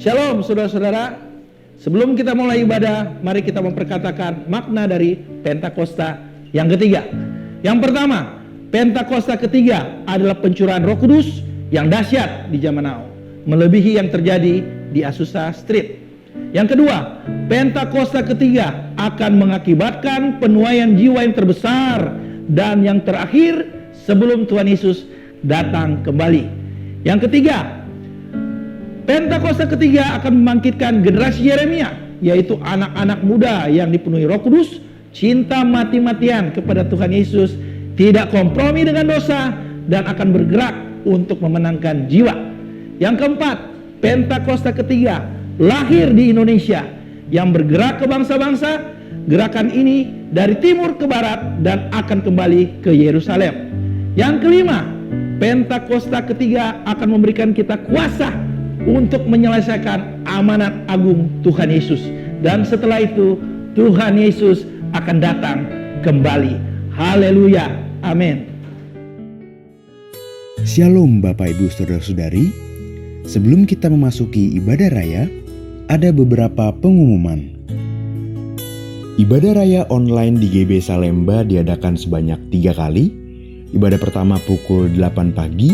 Shalom saudara-saudara. Sebelum kita mulai ibadah, mari kita memperkatakan makna dari Pentakosta yang ketiga. Yang pertama, Pentakosta ketiga adalah pencurahan Roh Kudus yang dahsyat di zaman now, melebihi yang terjadi di Azusa Street. Yang kedua, Pentakosta ketiga akan mengakibatkan penuaian jiwa yang terbesar dan yang terakhir sebelum Tuhan Yesus datang kembali. Yang ketiga, Pentakosta ketiga akan membangkitkan generasi Yeremia, yaitu anak-anak muda yang dipenuhi Roh Kudus, cinta mati-matian kepada Tuhan Yesus, tidak kompromi dengan dosa, dan akan bergerak untuk memenangkan jiwa. Yang keempat, Pentakosta ketiga lahir di Indonesia yang bergerak ke bangsa-bangsa. Gerakan ini dari timur ke barat dan akan kembali ke Yerusalem. Yang kelima, Pentakosta ketiga akan memberikan kita kuasa untuk menyelesaikan amanat agung Tuhan Yesus. Dan setelah itu Tuhan Yesus akan datang kembali. Haleluya, amin. Shalom Bapak Ibu Saudara-saudari. Sebelum kita memasuki ibadah raya, ada beberapa pengumuman. Ibadah raya online di GB Salemba diadakan sebanyak 3 kali. Ibadah pertama pukul 8 pagi,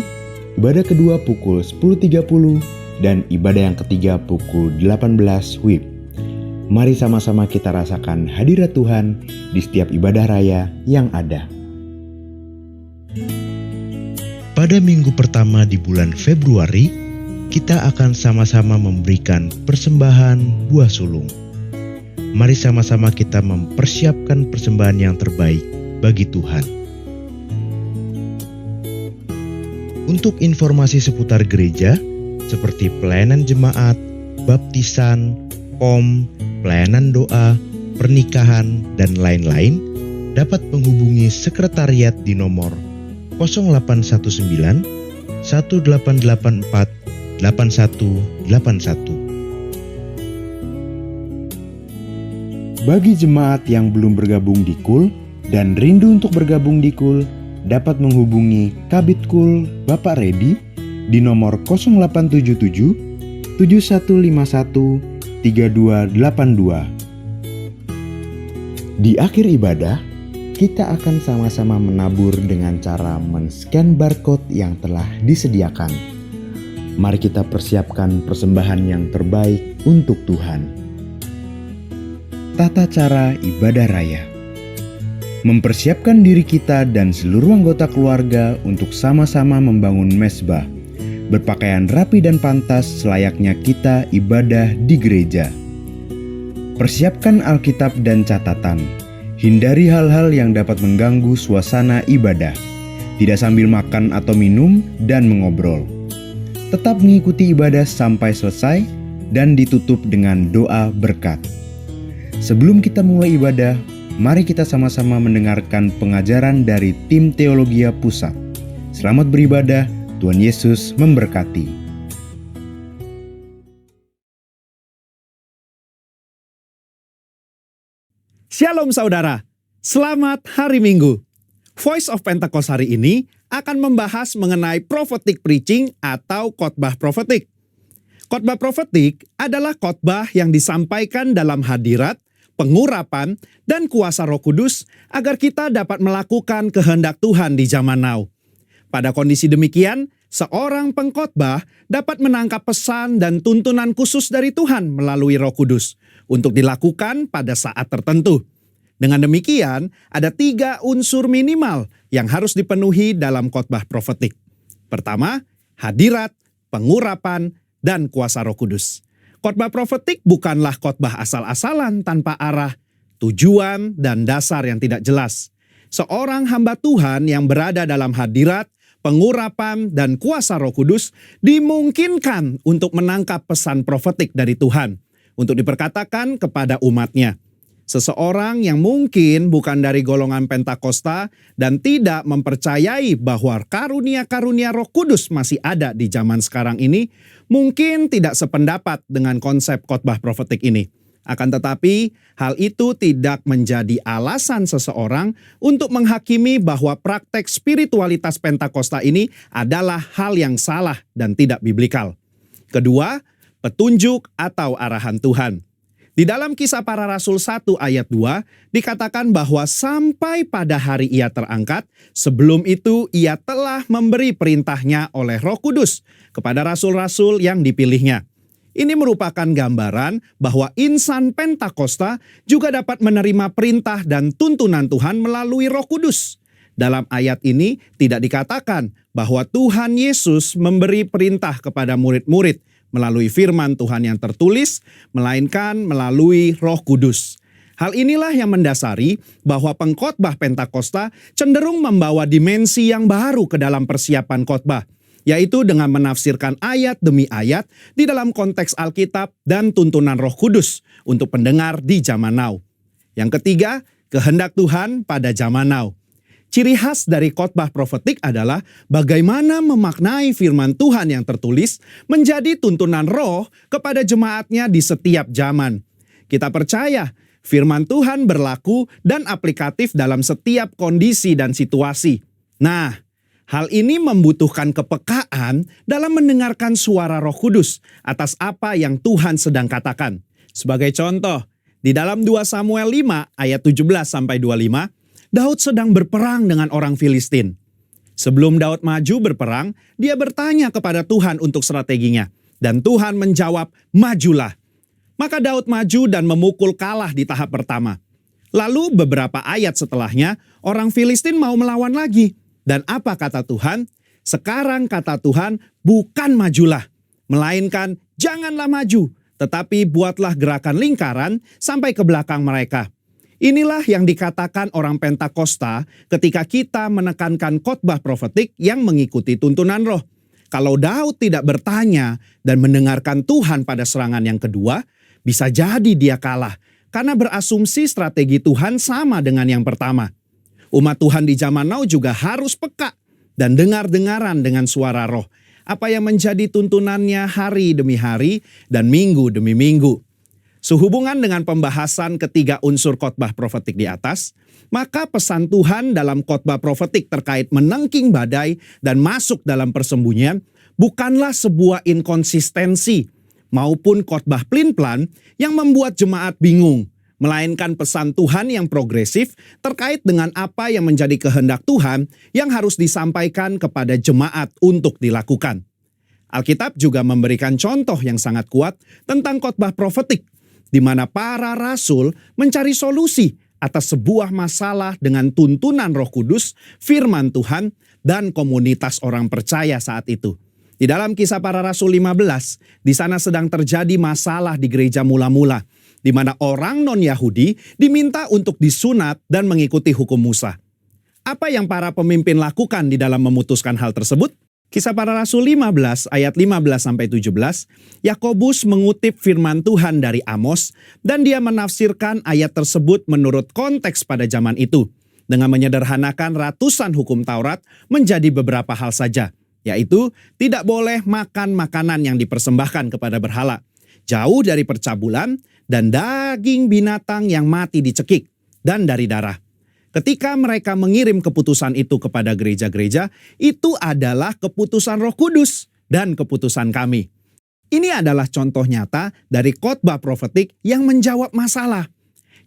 ibadah kedua pukul 10.30, dan ibadah yang ketiga pukul 18 WIB. Mari sama-sama kita rasakan hadirat Tuhan di setiap ibadah raya yang ada. Pada minggu pertama di bulan Februari, kita akan sama-sama memberikan persembahan buah sulung. Mari sama-sama kita mempersiapkan persembahan yang terbaik bagi Tuhan. Untuk informasi seputar gereja, seperti pelayanan jemaat, baptisan, POM, pelayanan doa, pernikahan, dan lain-lain, dapat menghubungi sekretariat di nomor 0819 1884 8181. Bagi jemaat yang belum bergabung di KUL dan rindu untuk bergabung di KUL, dapat menghubungi Kabid KUL Bapak Redi di nomor 0877 7151 3282. Di akhir ibadah, kita akan sama-sama menabur dengan cara men-scan barcode yang telah disediakan. Mari kita persiapkan persembahan yang terbaik untuk Tuhan. Tata cara ibadah raya. Mempersiapkan diri kita dan seluruh anggota keluarga untuk sama-sama membangun mezbah. Berpakaian rapi dan pantas selayaknya kita ibadah di gereja. Persiapkan Alkitab dan catatan. Hindari hal-hal yang dapat mengganggu suasana ibadah. Tidak sambil makan atau minum dan mengobrol. Tetap mengikuti ibadah sampai selesai dan ditutup dengan doa berkat. Sebelum kita mulai ibadah, mari kita sama-sama mendengarkan pengajaran dari tim Teologia Pusat. Selamat beribadah. Tuhan Yesus memberkati. Shalom saudara, selamat hari Minggu. Voice of Pentecost hari ini akan membahas mengenai prophetic preaching atau khotbah profetik. Khotbah profetik adalah khotbah yang disampaikan dalam hadirat, pengurapan, dan kuasa Roh Kudus agar kita dapat melakukan kehendak Tuhan di zaman now. Pada kondisi demikian, seorang pengkhotbah dapat menangkap pesan dan tuntunan khusus dari Tuhan melalui Roh Kudus untuk dilakukan pada saat tertentu. Dengan demikian, ada 3 unsur minimal yang harus dipenuhi dalam khotbah profetik. Pertama, hadirat, pengurapan, dan kuasa Roh Kudus. Khotbah profetik bukanlah khotbah asal-asalan tanpa arah, tujuan, dan dasar yang tidak jelas. Seorang hamba Tuhan yang berada dalam hadirat, pengurapan, dan kuasa Roh Kudus dimungkinkan untuk menangkap pesan profetik dari Tuhan untuk diperkatakan kepada umatnya. Seseorang yang mungkin bukan dari golongan Pentakosta dan tidak mempercayai bahwa karunia-karunia Roh Kudus masih ada di zaman sekarang ini, mungkin tidak sependapat dengan konsep khotbah profetik ini. Akan tetapi, hal itu tidak menjadi alasan seseorang untuk menghakimi bahwa praktek spiritualitas Pentakosta ini adalah hal yang salah dan tidak biblikal. Kedua, petunjuk atau arahan Tuhan. Di dalam Kisah Para Rasul 1 ayat 2 dikatakan bahwa sampai pada hari ia terangkat, sebelum itu ia telah memberi perintahnya oleh Roh Kudus kepada rasul-rasul yang dipilihnya. Ini merupakan gambaran bahwa insan Pentakosta juga dapat menerima perintah dan tuntunan Tuhan melalui Roh Kudus. Dalam ayat ini tidak dikatakan bahwa Tuhan Yesus memberi perintah kepada murid-murid melalui firman Tuhan yang tertulis, melainkan melalui Roh Kudus. Hal inilah yang mendasari bahwa pengkhotbah Pentakosta cenderung membawa dimensi yang baru ke dalam persiapan khotbah, yaitu dengan menafsirkan ayat demi ayat di dalam konteks Alkitab dan tuntunan Roh Kudus untuk pendengar di zaman now. Yang ketiga, kehendak Tuhan pada zaman now. Ciri khas dari khotbah profetik adalah bagaimana memaknai firman Tuhan yang tertulis menjadi tuntunan roh kepada jemaatnya di setiap zaman. Kita percaya firman Tuhan berlaku dan aplikatif dalam setiap kondisi dan situasi. Nah, hal ini membutuhkan kepekaan dalam mendengarkan suara Roh Kudus atas apa yang Tuhan sedang katakan. Sebagai contoh, di dalam 2 Samuel 5 ayat 17-25, Daud sedang berperang dengan orang Filistin. Sebelum Daud maju berperang, dia bertanya kepada Tuhan untuk strateginya. Dan Tuhan menjawab, majulah. Maka Daud maju dan memukul kalah di tahap pertama. Lalu beberapa ayat setelahnya, orang Filistin mau melawan lagi. Dan apa kata Tuhan? Sekarang kata Tuhan, bukan majulah, melainkan janganlah maju, tetapi buatlah gerakan lingkaran sampai ke belakang mereka. Inilah yang dikatakan orang Pentakosta ketika kita menekankan khotbah profetik yang mengikuti tuntunan roh. Kalau Daud tidak bertanya dan mendengarkan Tuhan pada serangan yang kedua, bisa jadi dia kalah karena berasumsi strategi Tuhan sama dengan yang pertama. Umat Tuhan di zaman now juga harus peka dan dengar-dengaran dengan suara roh. Apa yang menjadi tuntunannya hari demi hari dan minggu demi minggu. Sehubungan dengan pembahasan ketiga unsur khotbah profetik di atas, maka pesan Tuhan dalam khotbah profetik terkait menengking badai dan masuk dalam persembunyian bukanlah sebuah inkonsistensi maupun khotbah plin-plan yang membuat jemaat bingung, melainkan pesan Tuhan yang progresif terkait dengan apa yang menjadi kehendak Tuhan yang harus disampaikan kepada jemaat untuk dilakukan. Alkitab juga memberikan contoh yang sangat kuat tentang khotbah profetik, di mana para rasul mencari solusi atas sebuah masalah dengan tuntunan Roh Kudus, firman Tuhan, dan komunitas orang percaya saat itu. Di dalam Kisah Para Rasul 15, di sana sedang terjadi masalah di gereja mula-mula, di mana orang non-Yahudi diminta untuk disunat dan mengikuti hukum Musa. Apa yang para pemimpin lakukan di dalam memutuskan hal tersebut? Kisah Para Rasul 15 ayat 15-17, Yakobus mengutip firman Tuhan dari Amos dan dia menafsirkan ayat tersebut menurut konteks pada zaman itu dengan menyederhanakan ratusan hukum Taurat menjadi beberapa hal saja, yaitu tidak boleh makan makanan yang dipersembahkan kepada berhala, jauh dari percabulan dan daging binatang yang mati dicekik, dan dari darah. Ketika mereka mengirim keputusan itu kepada gereja-gereja, itu adalah keputusan Roh Kudus dan keputusan kami. Ini adalah contoh nyata dari khotbah profetik yang menjawab masalah.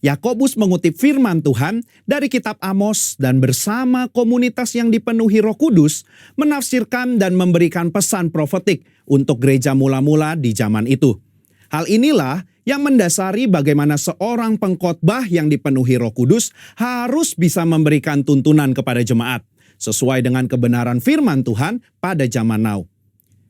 Yakobus mengutip firman Tuhan dari kitab Amos dan bersama komunitas yang dipenuhi Roh Kudus menafsirkan dan memberikan pesan profetik untuk gereja mula-mula di zaman itu. Hal inilah yang mendasari bagaimana seorang pengkhotbah yang dipenuhi Roh Kudus harus bisa memberikan tuntunan kepada jemaat sesuai dengan kebenaran firman Tuhan pada zaman now.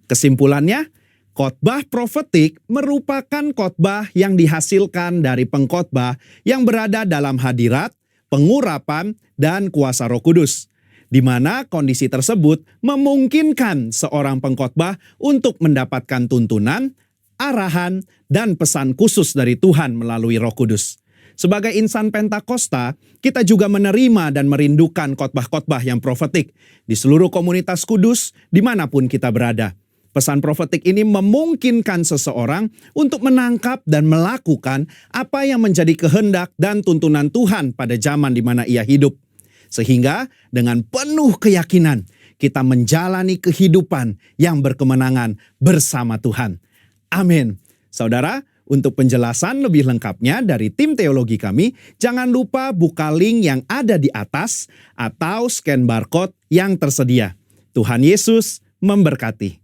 Kesimpulannya, khotbah profetik merupakan khotbah yang dihasilkan dari pengkhotbah yang berada dalam hadirat, pengurapan, dan kuasa Roh Kudus, di mana kondisi tersebut memungkinkan seorang pengkhotbah untuk mendapatkan tuntunan, arahan, dan pesan khusus dari Tuhan melalui Roh Kudus. Sebagai insan Pentakosta, kita juga menerima dan merindukan khotbah-khotbah yang profetik di seluruh komunitas kudus dimanapun kita berada. Pesan profetik ini memungkinkan seseorang untuk menangkap dan melakukan apa yang menjadi kehendak dan tuntunan Tuhan pada zaman di mana ia hidup. Sehingga dengan penuh keyakinan kita menjalani kehidupan yang berkemenangan bersama Tuhan. Amin. Saudara, untuk penjelasan lebih lengkapnya dari tim teologi kami, jangan lupa buka link yang ada di atas atau scan barcode yang tersedia. Tuhan Yesus memberkati.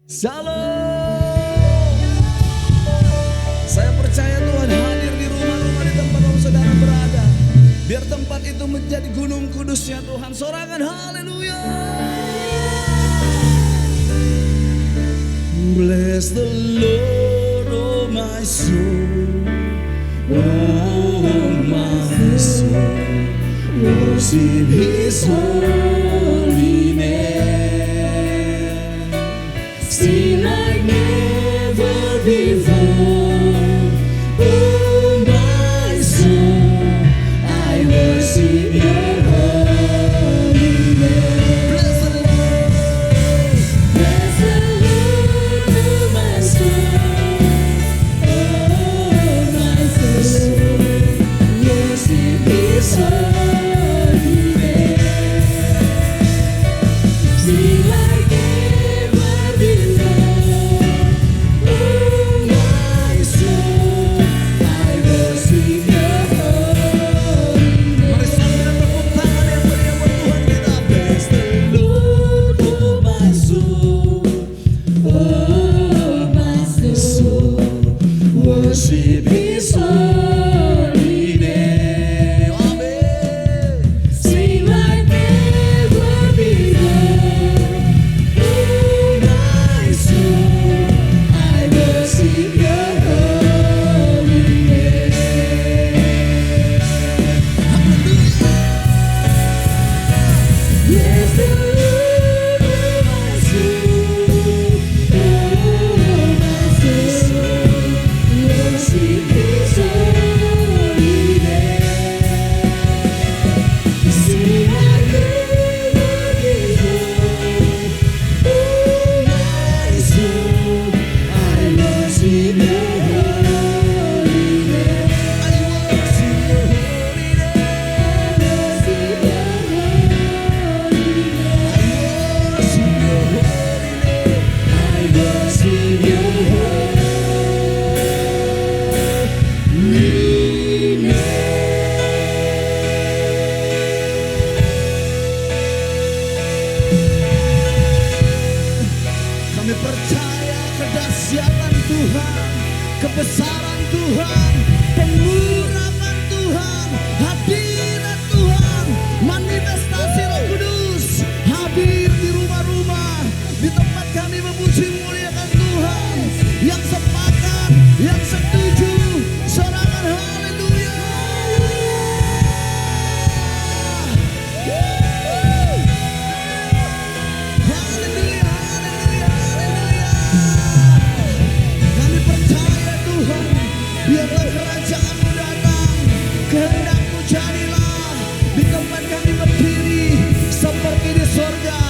Shalom. Saya percaya Tuhan hadir di rumah-rumah di tempat saudara berada. Biar tempat itu menjadi gunung kudusnya Tuhan. Sorakan haleluya. Bless the Lord, oh my soul. Oh my soul. Worship His holy name. Sing like never before. Oh my soul, I worship Your holy name. Bless the Lord, bless the Lord, oh my soul, oh my soul, worship His holy name. Sing like never before. Oh my soul, I worship Your holy name. Mari sambil tepuk tangan yang meriah buat Tuhan kita. Bless the Lord, oh my soul, oh my soul, worship His holy name. Amen. Sing like never before. Oh my soul, I worship Your holy name. Bless the Lord, oh my soul, oh my soul, worship His holy name. Sing like never before. Oh my soul, I worship Your holy name. I worship Your holy name. I worship Your holy name. I worship Your holy name. I worship Your holy name. Kami percaya kedahsyatan Tuhan, kebesaran Tuhan, pengurapan Tuhan, hadirat Tuhan, manifestasi Roh Kudus hadir di rumah-rumah, di tempat kami memuji muliakan Tuhan. Yang sepakat, yang setuju, sorakan haleluya. Haleluya, haleluya, haleluya. Kami percaya Tuhan, biarlah kerajaan-Mu datang, kehendak-Mu jadilah di tempat kami berdiri seperti di sorga.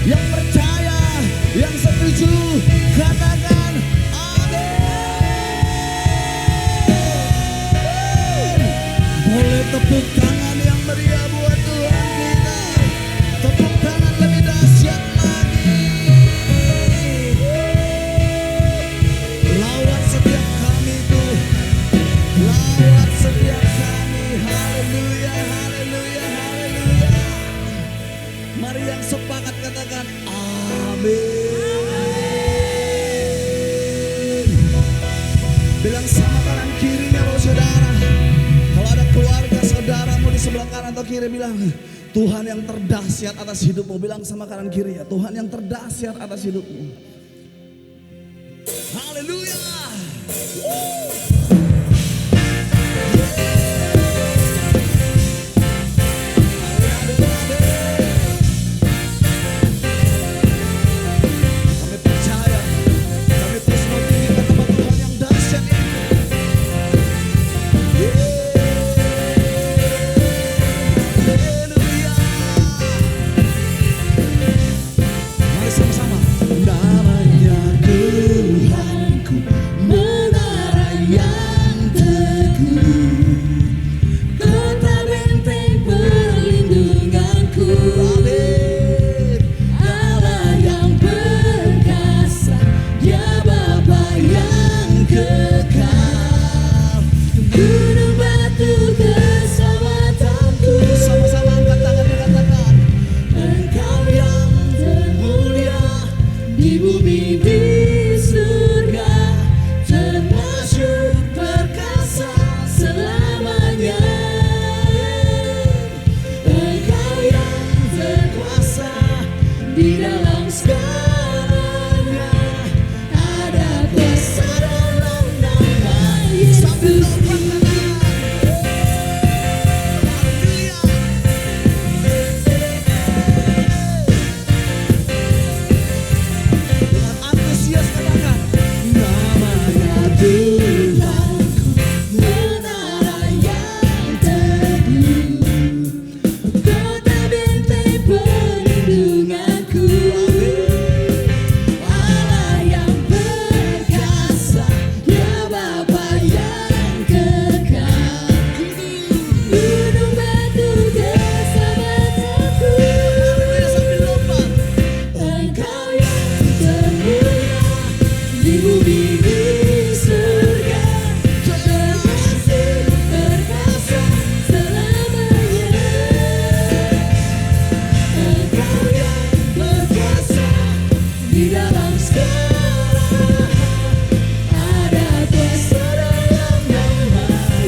Yang percaya, yang setuju, katakan amin. Boleh tepuk tangan yang meriah buat Tuhan kita. Tepuk tangan lebih dahsyat lagi. Lawat setiap kami Tuhan, lawat setiap kami. Haleluya, haleluya, haleluya. Mari yang sepakat katakan amin. Bilang sama kanan kirinya loh saudara. Kalau ada keluarga saudaramu di sebelah kanan atau kiri, bilang Tuhan yang terdahsyat atas hidupmu. Bilang sama kanan kiri ya, Tuhan yang terdahsyat atas hidupmu. Haleluya. Kami percaya, kami terus menginginkan nama Tuhan yang dahsyat ini. Haleluya. Mari sama-sama. Namanya Tuhanku menara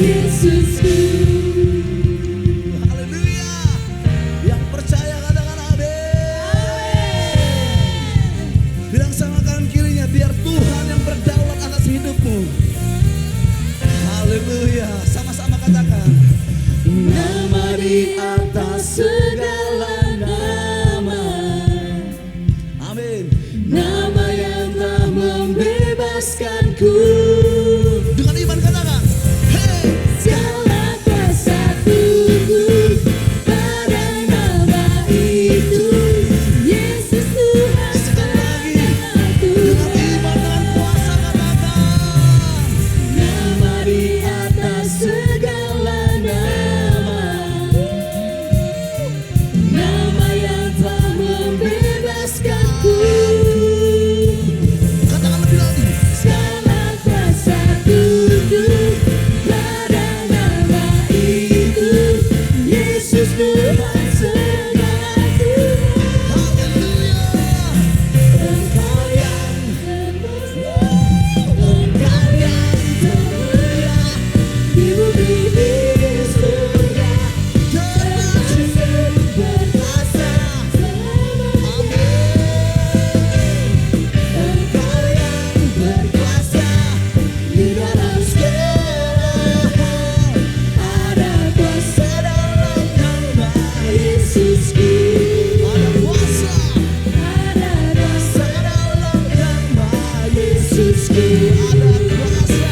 Yesusku. Haleluya. Yang percaya katakan amin. Bilang sama kanan kirinya, biar Tuhan yang berdaulat atas hidupmu. Haleluya. Sama-sama katakan. Nama di atas segala nama, Amin. nama yang telah membebaskanku. Dengan iman katakan. Hey. Segala kuasa tunduk pada nama itu, Yesus Tuhan Sekali lagi. aku. Dengan iman dan kuasa katakan. Nama di atas segala nama, nama yang telah membebaskanku. Katakan lebih lagi. Segala kuasa tunduk pada nama itu, Yesus Tuhan segalaku. Haleluya. Engkau yang Engkau yang termulia di bumi di surga, termasuk berkuasa selama-lamanya. Engkau yang berkuasa di dalam segala hal, ada kuasa dalam nama Yesusku. Ada kuasa. Ada kuasa Dalam nama Yesusku. ada kuasa.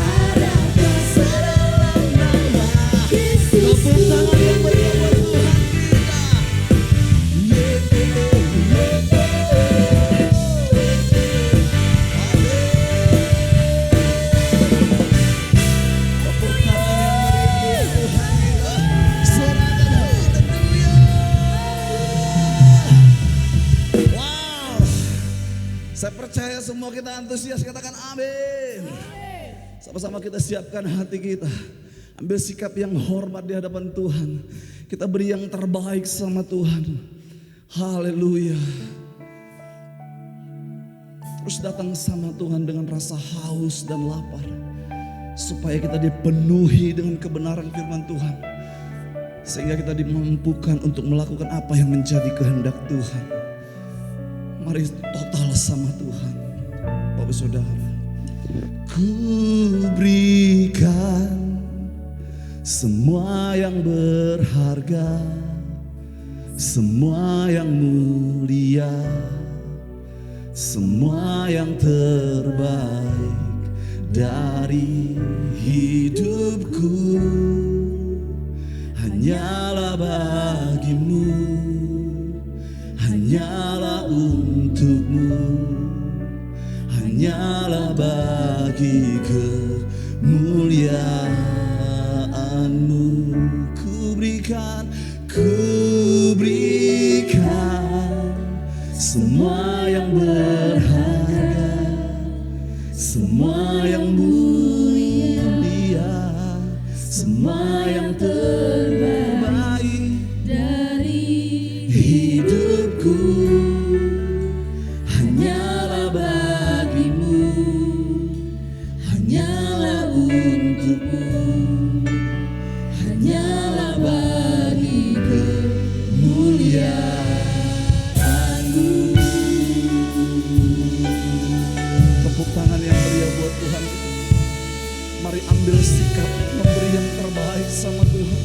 Ada kuasa dalam nama Tepuk Yesusku. tangan yang meriah buat Tuhan kita. Wow. Saya percaya semua kita antusias, katakan amin. Sama-sama kita siapkan hati kita. Ambil sikap yang hormat di hadapan Tuhan. Kita beri yang terbaik sama Tuhan. Haleluya. Terus datang sama Tuhan dengan rasa haus dan lapar. Supaya kita dipenuhi dengan kebenaran firman Tuhan. Sehingga kita dimampukan untuk melakukan apa yang menjadi kehendak Tuhan. Mari total sama Tuhan. Bapak Saudara. Ku berikan semua yang berharga, semua yang mulia, semua yang terbaik dari hidupku, hanyalah bagimu, hanyalah untukmu, hanyalah bagi kemuliaan-Mu. Ku berikan semua yang berharga, semua yang mulia, semua yang terbaik Dari hidupku, hanyalah bagimu, hanyalah untukmu, hanyalah bagi kemuliaan-Mu. Tepuk tangan yang meriah buat Tuhan. Mari ambil sikap memberi yang terbaik sama Tuhan.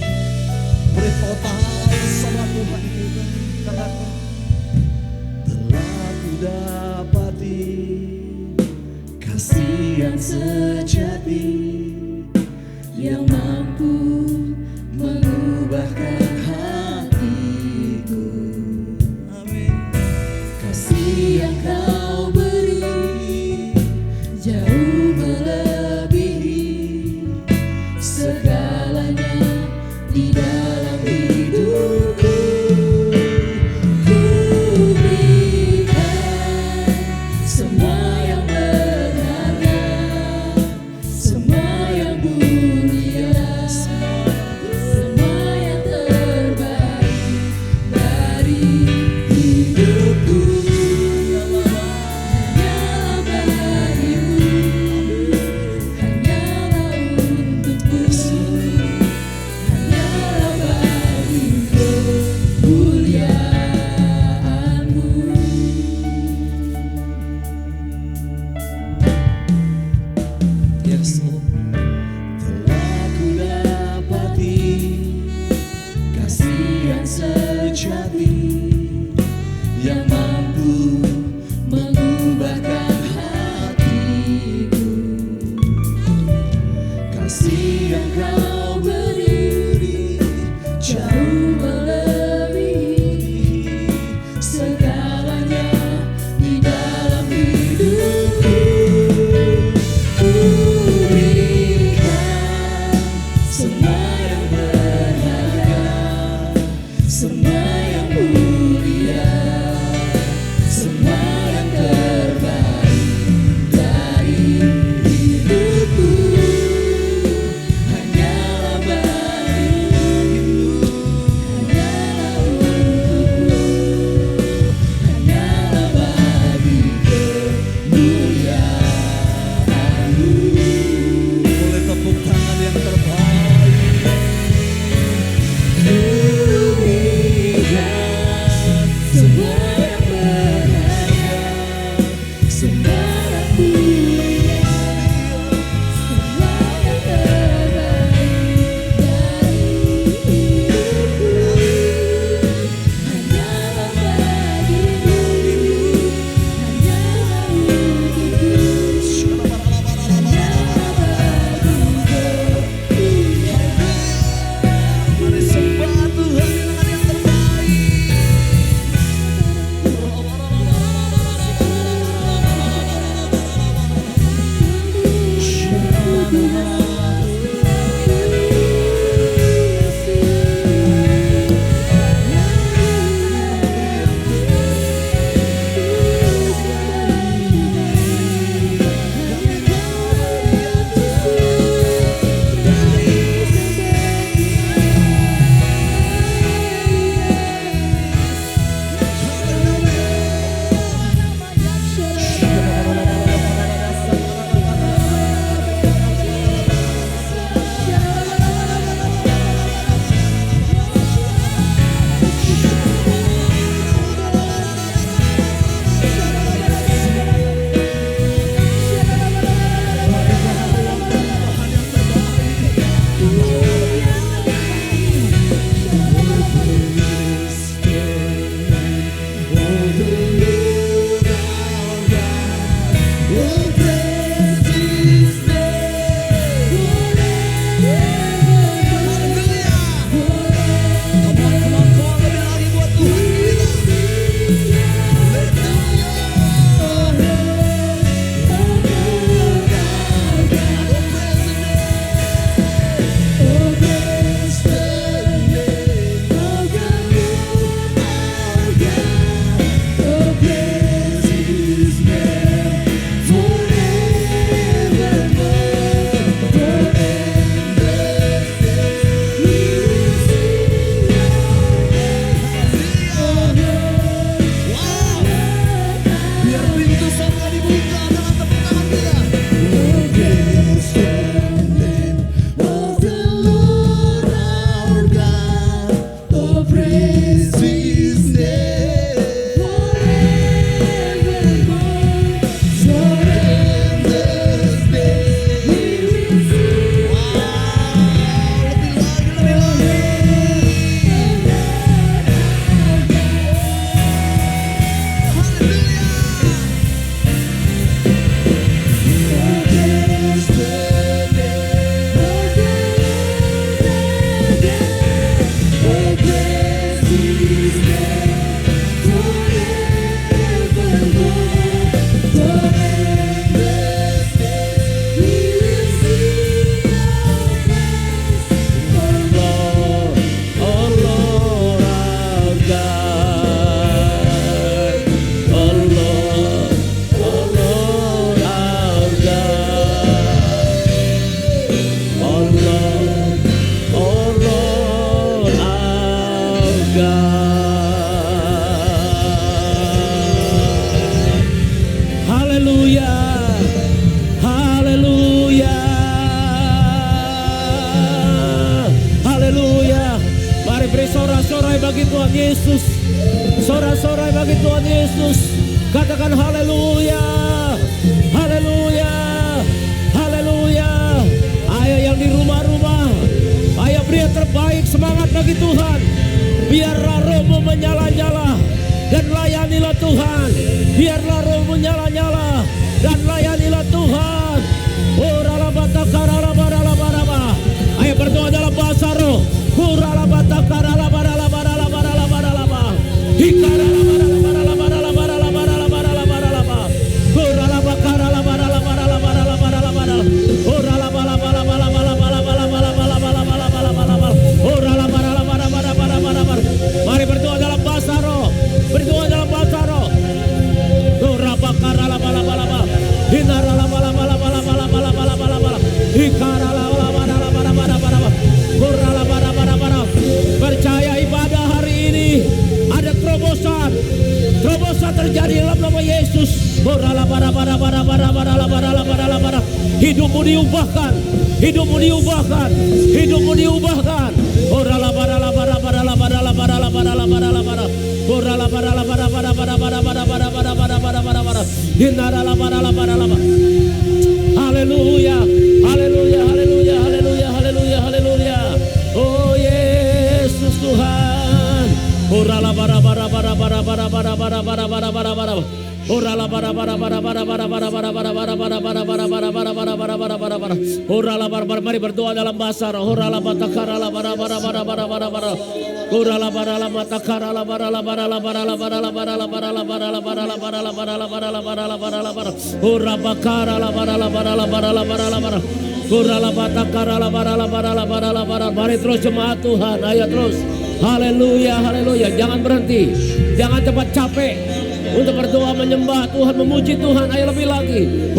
kasih yang kau beri jauh melebihi segalanya di dalam hidupku. Ku berikan semua yang berharga, semua yang mulia, semua yang terbaik dari hidupku. Hanyalah bagimu, hanyalah untukku, hanyalah bagi kemuliaan-Mu. Boleh tepuk tangan yang terbaik. Ku berikan semua yang berharga, semua yang mulia, semua yang terbaik dari hidupku. Hanyalah bagimu, hanyalah untukku, hanyalah bagi kemuliaan. Mari sembah Tuhan dengan yang terbaik. Biar pintu surga dibuka dengan tepuk tangan dia. Praise the name of the Lord our God. Oh, praise His name forevermore. Surrender's name. Wow, lebih lagi. Haleluya, haleluya, haleluya. Mari beri sorak-sorai bagi Tuhan Yesus, sorak-sorai bagi Tuhan Yesus. Katakan haleluya, haleluya, haleluya. Ayo yang di rumah-rumah, ayo beri yang terbaik, semangat bagi Tuhan. Biarlah rohmu menyala-nyala dan layanilah Tuhan. Biarlah rohmu nyala-nyala dan layanilah Tuhan. Oh, ralabata karalabara. Mari berdoa dalam bahasa roh. Berdoa dalam bahasa roh. Percaya ibadah hari ini ada terobosan. Terobosan terjadi dalam nama Yesus. Hidupmu diubahkan. Hidupmu diubahkan. Hidupmu diubahkan. Haleluya, haleluya, haleluya, haleluya, haleluya, haleluya. Oh Yesus Tuhan. Mari berdoa dalam bahasa roh. Mari terus jemaat Tuhan, ayo terus. Haleluya, haleluya. Jangan berhenti, jangan cepat capek untuk berdoa menyembah Tuhan, memuji Tuhan. Ayo lebih lagi.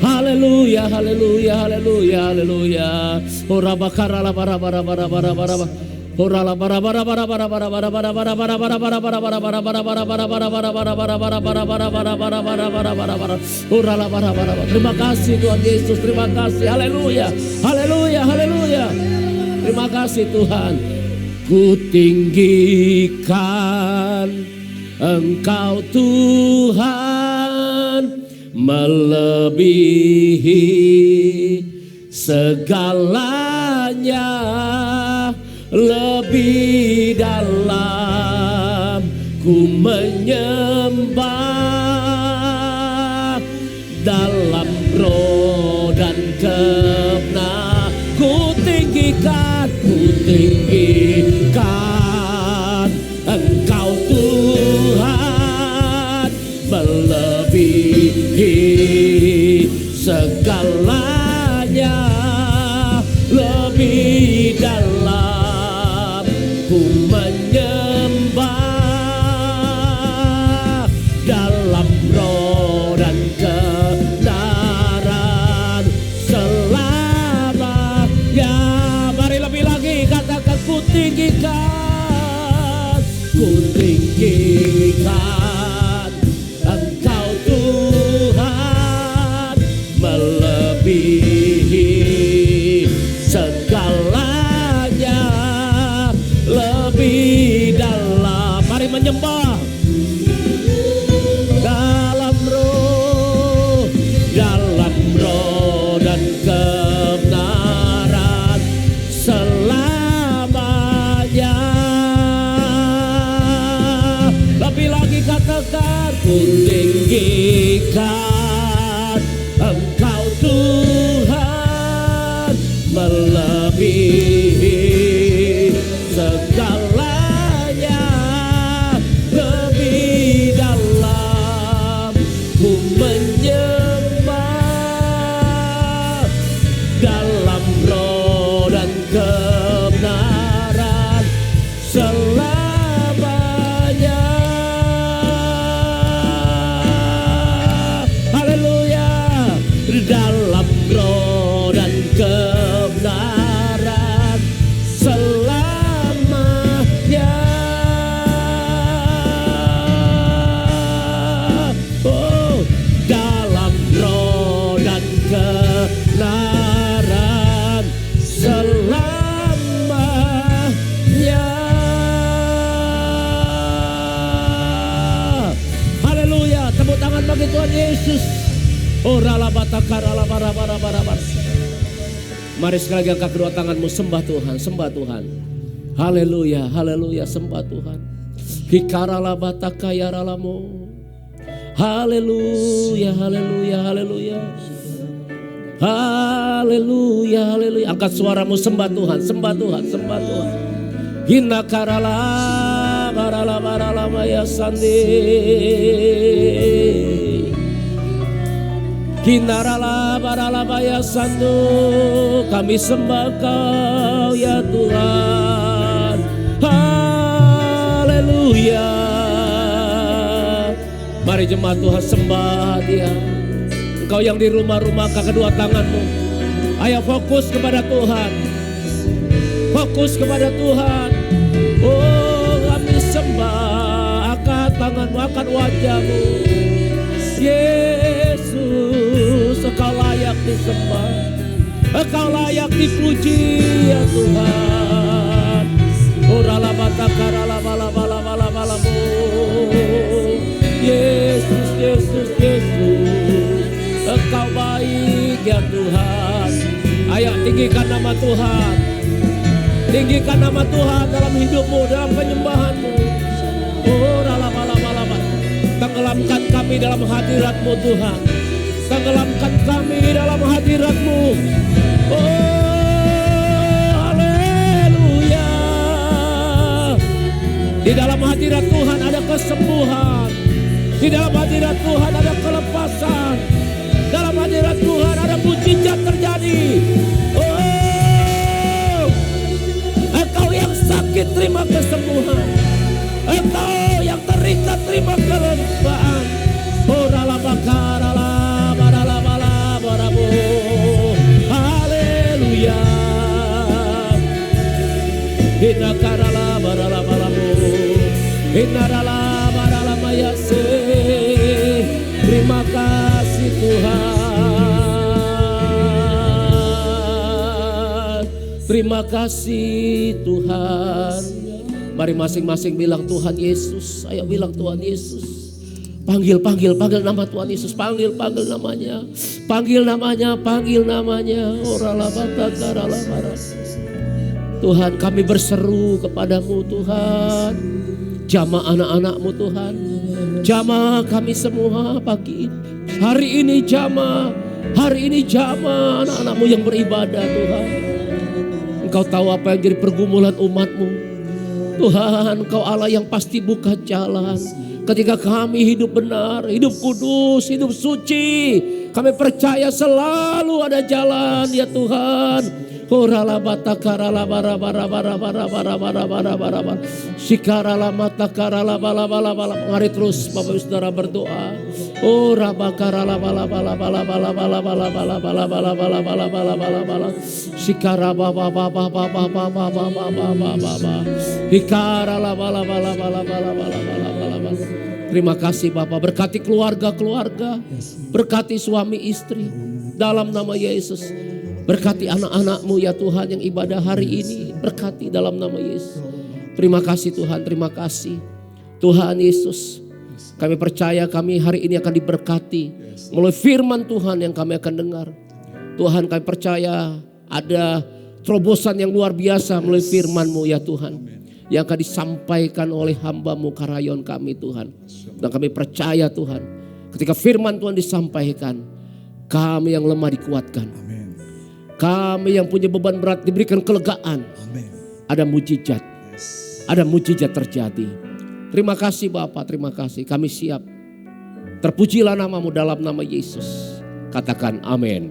Haleluya, haleluya, haleluya, haleluya. Terima kasih Tuhan Yesus, terima kasih. Haleluya, haleluya, haleluya. Terima kasih Tuhan. Ku tinggikan Engkau Tuhan, melebihi segalanya, lebih dalam ku menyembah, dalam roh dan kebenaran ku tinggikan Engkau Tuhan, melebihi segalanya, lebih dalam ku menyembah, dalam roh dan kebenaran selamanya. Mari lebih lagi katakan ku tinggikan Engkau Tuhan, melebihi segalanya, lebih dalam. Mari menyembah dalam roh dan kebenaran selamanya. Lebih lagi katakan ku tinggikan Engkau Tuhan, melebihi segalanya, lebih dalam ku menyembah, dalam roh dan kebenaran selamanya. Haleluya, dalam roh dan kebenaran selamanya. Oh, dalam roh dan kebenaran selamanya. Haleluya, tepuk tangan bagi Tuhan Yesus. Mari sekali lagi angkat kedua tanganmu, sembah Tuhan, sembah Tuhan. Haleluya, haleluya, sembah Tuhan. Hikarala bataka yaralamo. Haleluya, haleluya, haleluya. Haleluya, haleluya. Angkat suaramu, sembah Tuhan, sembah Tuhan, sembah Tuhan. Hina karala barala barala maya sandi. Hinarala barala maya sandu. Kami sembah Kau ya Tuhan. Haleluya. Mari jemaat Tuhan sembah Dia. Engkau yang di rumah-rumah, angkat kedua tanganmu. Ayo fokus kepada Tuhan. Fokus kepada Tuhan. Oh, kami sembah. Angkat tanganmu, angkat wajahmu. Yesus, Engkau layak disembah. Engkau layak dipuji ya Tuhan. Orala bataka rala bala bala bala bala bo. Yesus, Yesus, Yesus. Engkau baik ya Tuhan. Ayo tinggikan nama Tuhan. Tinggikan nama Tuhan dalam hidupmu, dalam penyembahanmu. Oh rala bala bala bala. Tenggelamkan kami dalam hadirat-Mu Tuhan. Tenggelamkan kami dalam hadirat-Mu. Oh haleluya. Di dalam hadirat Tuhan ada kesembuhan. Di dalam hadirat Tuhan ada kelepasan. Dalam hadirat Tuhan ada mujizat terjadi. Oh, engkau yang sakit terima kesembuhan. Engkau yang terikat terima kelegaan. Oh rala bakara la barala bala barabu. Haleluya. Hina karala barala balabu. Hina rala barala mayase. Terima kasih Tuhan. Terima kasih Tuhan. Mari masing-masing bilang Tuhan Yesus. Ayo bilang Tuhan Yesus. Panggil nama Tuhan Yesus. Panggil namanya. Panggil namanya. Tuhan, kami berseru kepadamu Tuhan. Jamah anak-anak-Mu Tuhan. Jamah kami semua pagi ini. Hari ini jamah anak-anak-Mu yang beribadah Tuhan. Engkau tahu apa yang jadi pergumulan umat-Mu. Tuhan, Engkau Allah yang pasti buka jalan. Ketika kami hidup benar, hidup kudus, hidup suci, kami percaya selalu ada jalan ya Tuhan. Orala batakarala bara bara bara bara bara bara bara bara bara. Sikarala matakarala bala bala bala. Mari terus Bapak Saudara berdoa. Ora bakarala bala bala bala bala bala bala bala bala bala bala bala bala bala bala. Sikara baba baba baba baba baba baba baba. Hikarala bala bala bala bala bala bala bala bala. Terima kasih Bapak, berkati keluarga-keluarga, berkati suami istri dalam nama Yesus. Berkati anak-anak-Mu ya Tuhan yang ibadah hari ini. Berkati dalam nama Yesus. Terima kasih Tuhan, terima kasih. Tuhan Yesus, kami percaya kami hari ini akan diberkati melalui firman Tuhan yang kami akan dengar. Tuhan, kami percaya ada terobosan yang luar biasa melalui firman-Mu ya Tuhan. Yang akan disampaikan oleh hamba-Mu Karayon kami Tuhan. Dan kami percaya Tuhan, ketika firman Tuhan disampaikan, kami yang lemah dikuatkan. Kami yang punya beban berat diberikan kelegaan. Ada mujizat. Ada mujizat terjadi. Terima kasih Bapak, terima kasih. Kami siap. Terpujilah nama-Mu dalam nama Yesus. Katakan amin.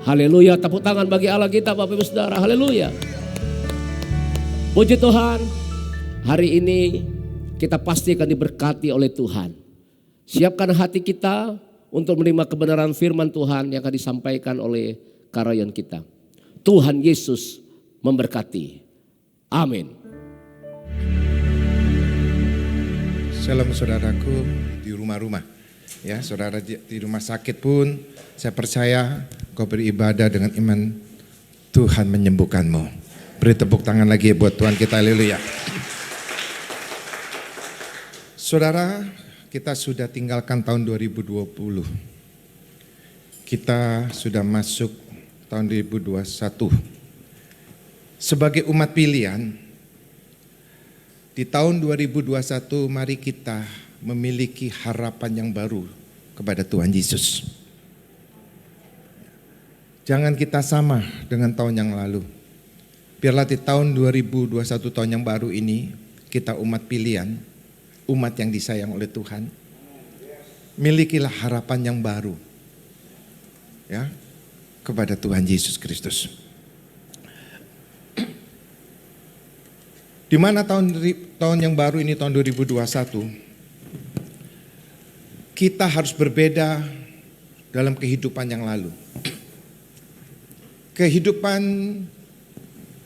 Haleluya. Tepuk tangan bagi Allah kita Bapak Ibu Saudara. Haleluya. Puji Tuhan. Hari ini kita pasti akan diberkati oleh Tuhan. Siapkan hati kita untuk menerima kebenaran firman Tuhan yang akan disampaikan oleh Karayon kita. Tuhan Yesus memberkati. Amin. Shalom saudaraku di rumah-rumah. Ya, saudara di rumah sakit pun saya percaya kau beribadah dengan iman, Tuhan menyembuhkanmu. Beri tepuk tangan lagi buat Tuhan kita, haleluya. Saudara, kita sudah tinggalkan tahun 2020. Kita sudah masuk tahun 2021. sebagai umat pilihan, di tahun 2021 mari kita memiliki harapan yang baru kepada Tuhan Yesus. Jangan kita sama dengan tahun yang lalu. Biarlah di tahun 2021 tahun yang baru ini, kita umat pilihan, umat yang disayang oleh Tuhan, milikilah harapan yang baru ya kepada Tuhan Yesus Kristus. Di mana tahun yang baru ini, tahun 2021, kita harus berbeda dalam kehidupan yang lalu. Kehidupan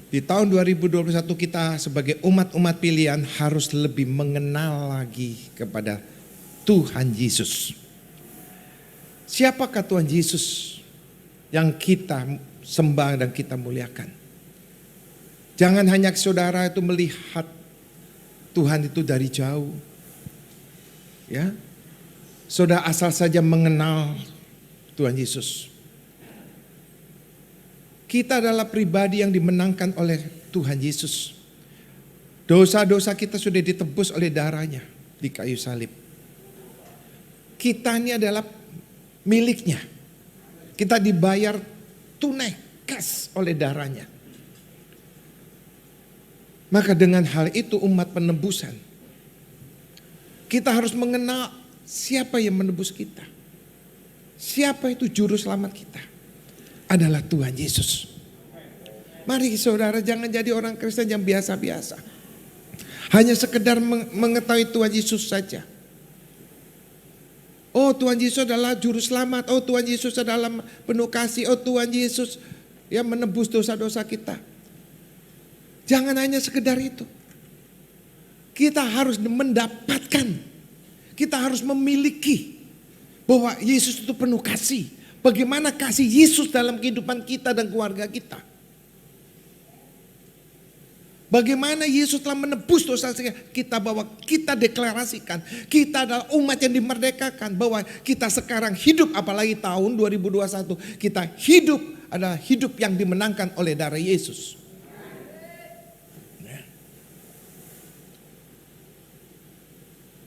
di tahun 2021 kita sebagai umat-umat pilihan harus lebih mengenal lagi kepada Tuhan Yesus. Siapakah Tuhan Yesus yang kita sembah dan kita muliakan? Jangan hanya saudara itu melihat Tuhan itu dari jauh. Ya. Saudara asal saja mengenal Tuhan Yesus. Kita adalah pribadi yang dimenangkan oleh Tuhan Yesus. Dosa-dosa kita sudah ditebus oleh darahnya di kayu salib. Kita ini adalah miliknya. Kita dibayar tunai, cash oleh darahnya. Maka dengan hal itu umat penebusan, kita harus mengenal siapa yang menebus kita. Siapa itu juru selamat kita? Adalah Tuhan Yesus. Mari saudara jangan jadi orang Kristen yang biasa-biasa. Hanya sekedar mengetahui Tuhan Yesus saja. Oh Tuhan Yesus adalah juru selamat. Oh Tuhan Yesus adalah penuh kasih. Oh Tuhan Yesus yang menebus dosa-dosa kita. Jangan hanya sekedar itu. Kita harus mendapatkan. Kita harus memiliki bahwa Yesus itu penuh kasih. Bagaimana kasih Yesus dalam kehidupan kita dan keluarga kita. Bagaimana Yesus telah menebus dosa kita, bahwa kita deklarasikan. Kita adalah umat yang dimerdekakan. Bahwa kita sekarang hidup, apalagi tahun 2021. Kita hidup adalah hidup yang dimenangkan oleh darah Yesus.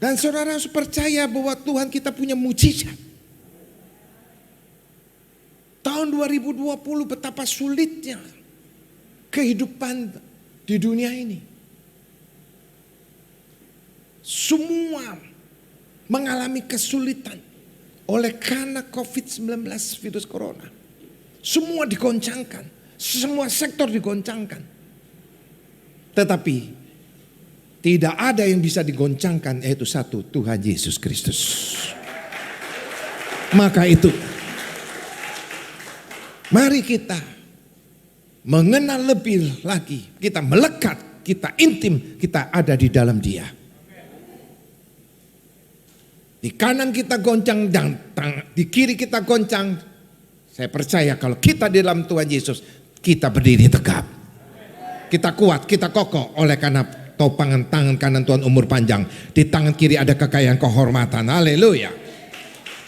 Dan saudara harus percaya bahwa Tuhan kita punya mujizat. Tahun 2020 betapa sulitnya kehidupan di dunia ini. Semua mengalami kesulitan oleh karena COVID-19 virus corona. Semua digoncangkan, semua sektor digoncangkan. Tetapi tidak ada yang bisa digoncangkan, yaitu satu, Tuhan Yesus Kristus. Maka itu, mari kita mengenal lebih lagi. Kita melekat, kita intim, kita ada di dalam Dia. Di kanan kita goncang dan di kiri kita goncang. Saya percaya kalau kita di dalam Tuhan Yesus, kita berdiri tegap. Kita kuat, kita kokoh oleh karena topangan tangan kanan Tuhan umur panjang. Di tangan kiri ada kekayaan kehormatan. Haleluya.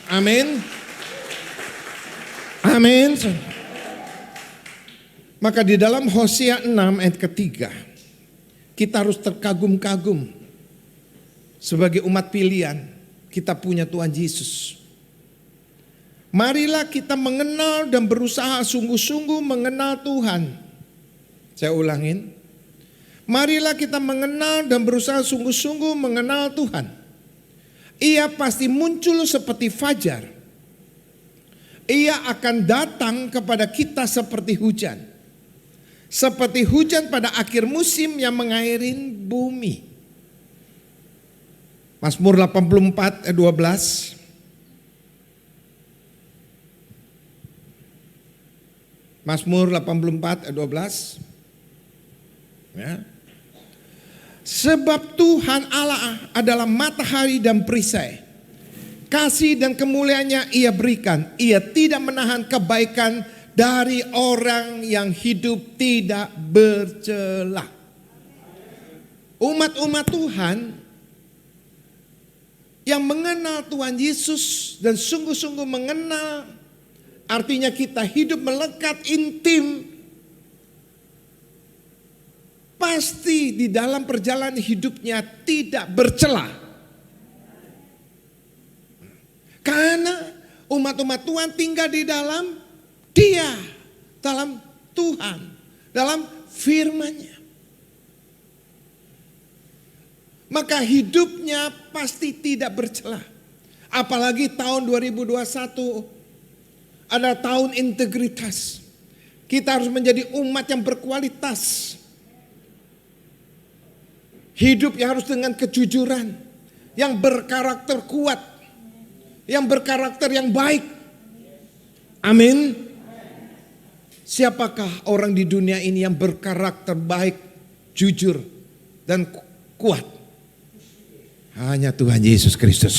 Amin. Amin. Maka di dalam Hosea 6 ayat ketiga, kita harus terkagum-kagum. Sebagai umat pilihan, kita punya Tuhan Yesus. Marilah kita mengenal dan berusaha sungguh-sungguh mengenal Tuhan. Saya ulangin. Marilah kita mengenal dan berusaha sungguh-sungguh mengenal Tuhan. Ia pasti muncul seperti fajar. Ia akan datang kepada kita seperti hujan. Seperti hujan pada akhir musim yang mengairi bumi. Mazmur 84 ayat 12. Mazmur 84 ayat 12. Ya. Sebab Tuhan Allah adalah matahari dan perisai. Kasih dan kemuliaannya Ia berikan. Ia tidak menahan kebaikan dari orang yang hidup tidak bercela. Umat-umat Tuhan yang mengenal Tuhan Yesus dan sungguh-sungguh mengenal, artinya kita hidup melekat intim pasti di dalam perjalanan hidupnya tidak bercela. Karena umat-umat Tuhan tinggal di dalam Dia, dalam Tuhan, dalam firman-Nya. Maka hidupnya pasti tidak bercela. Apalagi tahun 2021 adalah tahun integritas. Kita harus menjadi umat yang berkualitas. Hidupnya harus dengan kejujuran, yang berkarakter kuat, yang berkarakter yang baik. Amin. Siapakah orang di dunia ini yang berkarakter baik, jujur, dan kuat? Hanya Tuhan Yesus Kristus.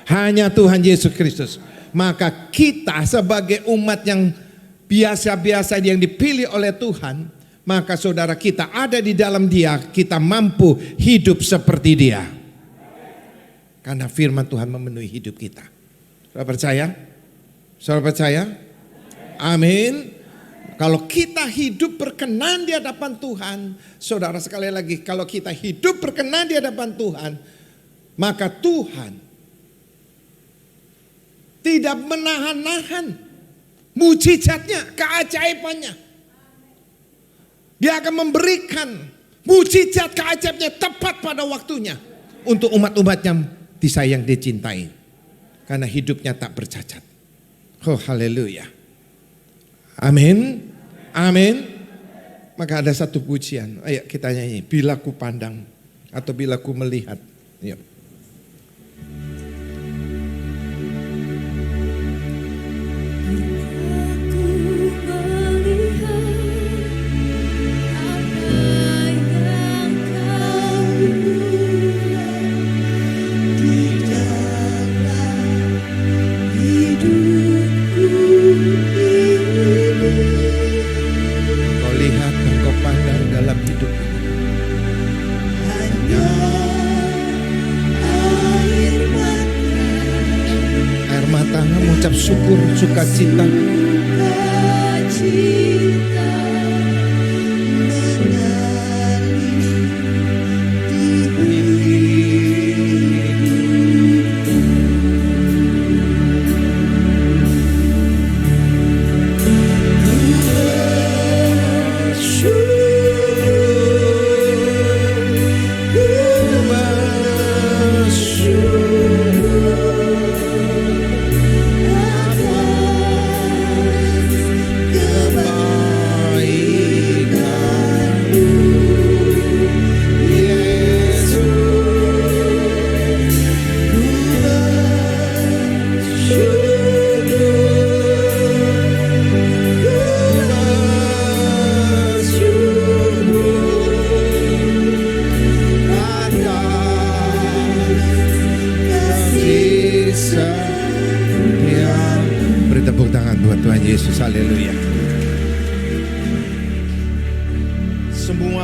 Hanya Tuhan Yesus Kristus. Maka kita sebagai umat yang biasa-biasa yang dipilih oleh Tuhan, maka saudara kita ada di dalam Dia, kita mampu hidup seperti Dia. Karena firman Tuhan memenuhi hidup kita. Saudara percaya? Saudara percaya? Amin. Kalau kita hidup berkenan di hadapan Tuhan, saudara sekali lagi, kalau kita hidup berkenan di hadapan Tuhan, maka Tuhan tidak menahan-nahan mujizatnya, keajaibannya. Dia akan memberikan mujizat keajaibnya tepat pada waktunya untuk umat-umat yang disayang, dicintai. Karena hidupnya tak bercacat. Oh haleluya. Amin. Amin. Maka ada satu pujian. Ayo kita nyanyi. Bila ku pandang atau bila ku melihat. Yuk. Mengucap syukur, sukacita.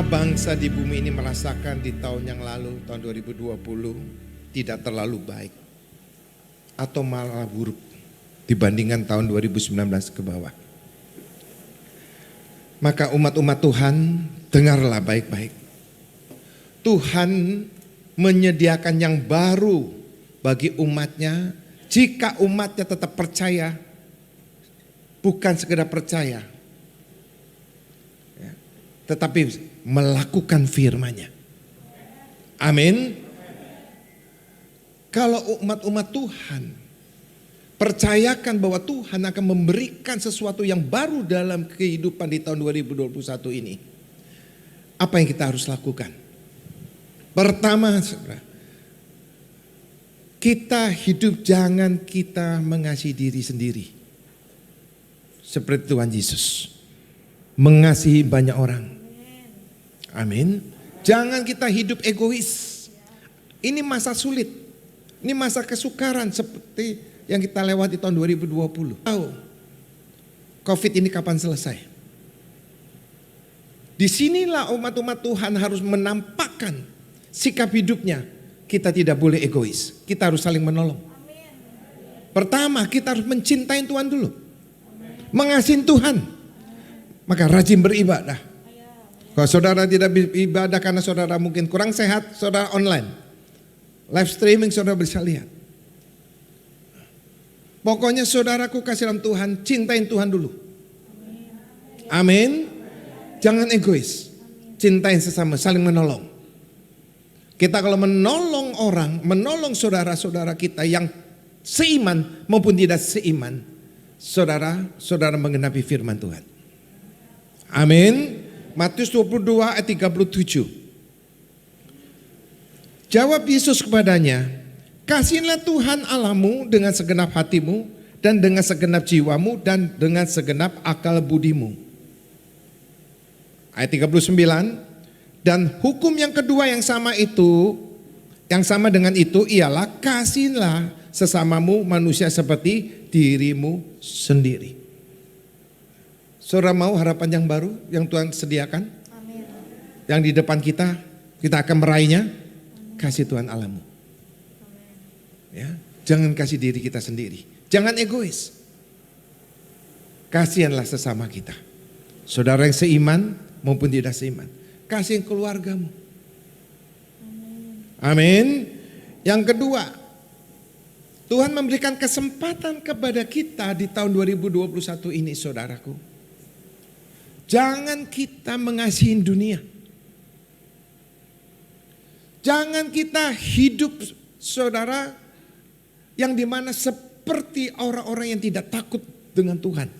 Bangsa di bumi ini merasakan di tahun yang lalu, tahun 2020 tidak terlalu baik atau malah buruk dibandingkan tahun 2019 ke bawah. Maka umat-umat Tuhan, dengarlah baik-baik. Tuhan menyediakan yang baru bagi umatnya jika umatnya tetap percaya, bukan sekedar percaya, tetapi melakukan firman-Nya. Amin. Kalau umat-umat Tuhan percayakan bahwa Tuhan akan memberikan sesuatu yang baru dalam kehidupan di tahun 2021 ini, apa yang kita harus lakukan? Pertama, kita hidup jangan kita mengasihi diri sendiri. Seperti Tuhan Yesus mengasihi banyak orang. Amin. Jangan kita hidup egois. Ini masa sulit. Ini masa kesukaran seperti yang kita lewati tahun 2020. Tahu COVID ini kapan selesai? Disinilah umat-umat Tuhan harus menampakkan sikap hidupnya. Kita tidak boleh egois. Kita harus saling menolong. Pertama, kita harus mencintai Tuhan dulu. Mengasihi Tuhan. Maka rajin beribadah. Kalau saudara tidak ibadah karena saudara mungkin kurang sehat, saudara online. Live streaming saudara bisa lihat. Pokoknya saudaraku kasih dalam Tuhan, cintain Tuhan dulu. Amin. Jangan egois. Cintain sesama, saling menolong. Kita kalau menolong orang, menolong saudara-saudara kita yang seiman maupun tidak seiman, saudara mengenapi firman Tuhan. Amin. Matius 22 ayat 37. Jawab Yesus kepadanya, kasihilah Tuhan Allahmu dengan segenap hatimu dan dengan segenap jiwamu dan dengan segenap akal budimu. Ayat 39. Dan hukum yang kedua yang sama dengan itu ialah kasihilah sesamamu manusia seperti dirimu sendiri. Saudara mau harapan yang baru yang Tuhan sediakan? Amin. Yang di depan kita akan meraihnya. Kasih Tuhan Allahmu. Ya, jangan kasih diri kita sendiri. Jangan egois. Kasihanlah sesama kita. Saudara yang seiman maupun tidak seiman. Kasihin keluargamu. Amin. Yang kedua, Tuhan memberikan kesempatan kepada kita di tahun 2021 ini, saudaraku. Jangan kita mengasihi dunia. Jangan kita hidup, saudara, yang dimana seperti orang-orang yang tidak takut dengan Tuhan.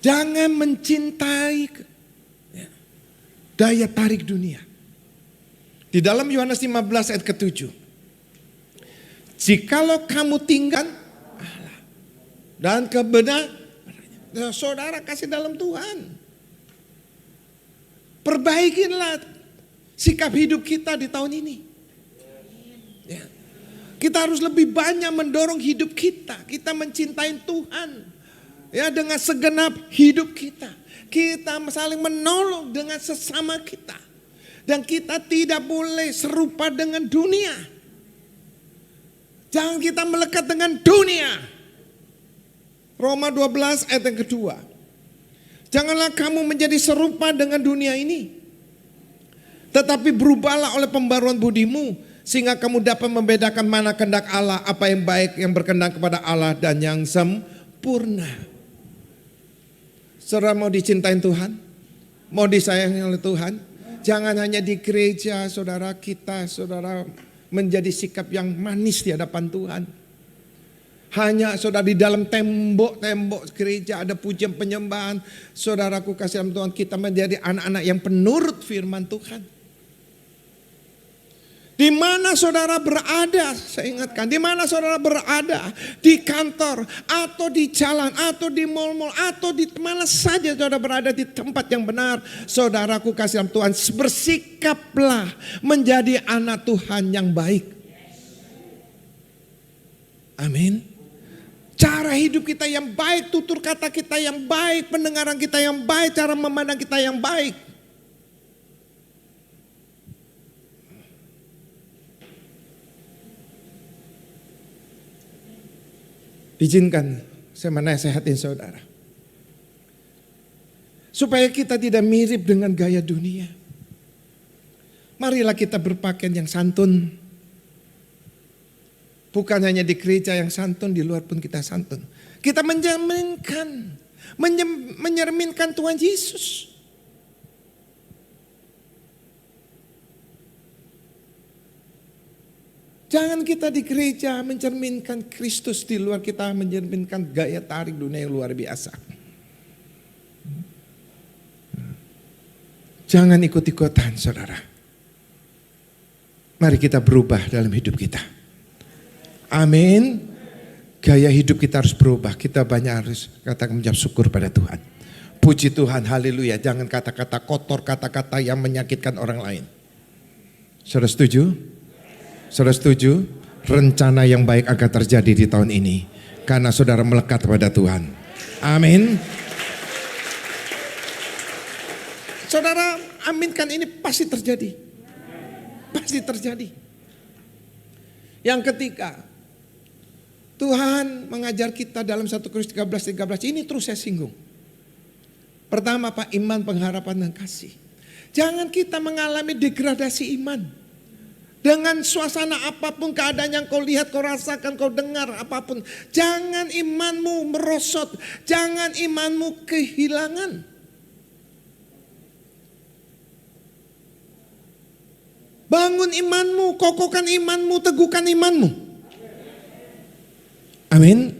Jangan mencintai daya tarik dunia. Di dalam Yohanes 15 ayat ke-7. Jikalau kamu tinggal Allah dan kebenaran, saudara kasih dalam Tuhan. Perbaikinlah sikap hidup kita di tahun ini. Ya. Kita harus lebih banyak mendorong hidup kita. Kita mencintai Tuhan. Ya, dengan segenap hidup kita. Kita saling menolong dengan sesama kita. Dan kita tidak boleh serupa dengan dunia. Jangan kita melekat dengan dunia. Roma 12 ayat yang kedua. Janganlah kamu menjadi serupa dengan dunia ini. Tetapi berubahlah oleh pembaruan budimu. Sehingga kamu dapat membedakan mana kehendak Allah. Apa yang baik, yang berkenan kepada Allah dan yang sempurna. Saudara mau dicintain Tuhan? Mau disayangi oleh Tuhan? Jangan hanya di gereja saudara menjadi sikap yang manis di hadapan Tuhan. Hanya saudara di dalam tembok-tembok gereja ada pujian penyembahan. Saudaraku kasih dalam Tuhan, kita menjadi anak-anak yang penurut firman Tuhan. Di mana saudara berada, saya ingatkan, di mana saudara berada, di kantor, atau di jalan, atau di mal-mal, atau di mana saja saudara berada di tempat yang benar. Saudaraku kasih dalam Tuhan, bersikaplah menjadi anak Tuhan yang baik. Amin. Cara hidup kita yang baik, tutur kata kita yang baik, pendengaran kita yang baik, cara memandang kita yang baik. Izinkan saya menasehatin saudara. Supaya kita tidak mirip dengan gaya dunia. Marilah kita berpakaian yang santun. Bukan hanya di gereja yang santun, di luar pun kita santun. Kita menyerminkan Tuhan Yesus. Jangan kita di gereja mencerminkan Kristus, di luar kita mencerminkan gaya tarik dunia yang luar biasa. Jangan ikut-ikutan saudara. Mari kita berubah dalam hidup kita. Amin. Gaya hidup kita harus berubah. Kita banyak harus katakan menjawab syukur pada Tuhan. Puji Tuhan, haleluya. Jangan kata-kata kotor, kata-kata yang menyakitkan orang lain. Saudara setuju? Saudara setuju? Rencana yang baik akan terjadi di tahun ini. Karena saudara melekat pada Tuhan. Amin. Saudara aminkan ini pasti terjadi. Pasti terjadi. Yang ketiga, Tuhan mengajar kita dalam 1 Korintus 13 ini terus saya singgung. Pertama Pak, iman, pengharapan dan kasih. Jangan kita mengalami degradasi iman. Dengan suasana apapun, keadaan yang kau lihat, kau rasakan, kau dengar apapun. Jangan imanmu merosot, jangan imanmu kehilangan. Bangun imanmu, kokohkan imanmu, teguhkan imanmu. Amin.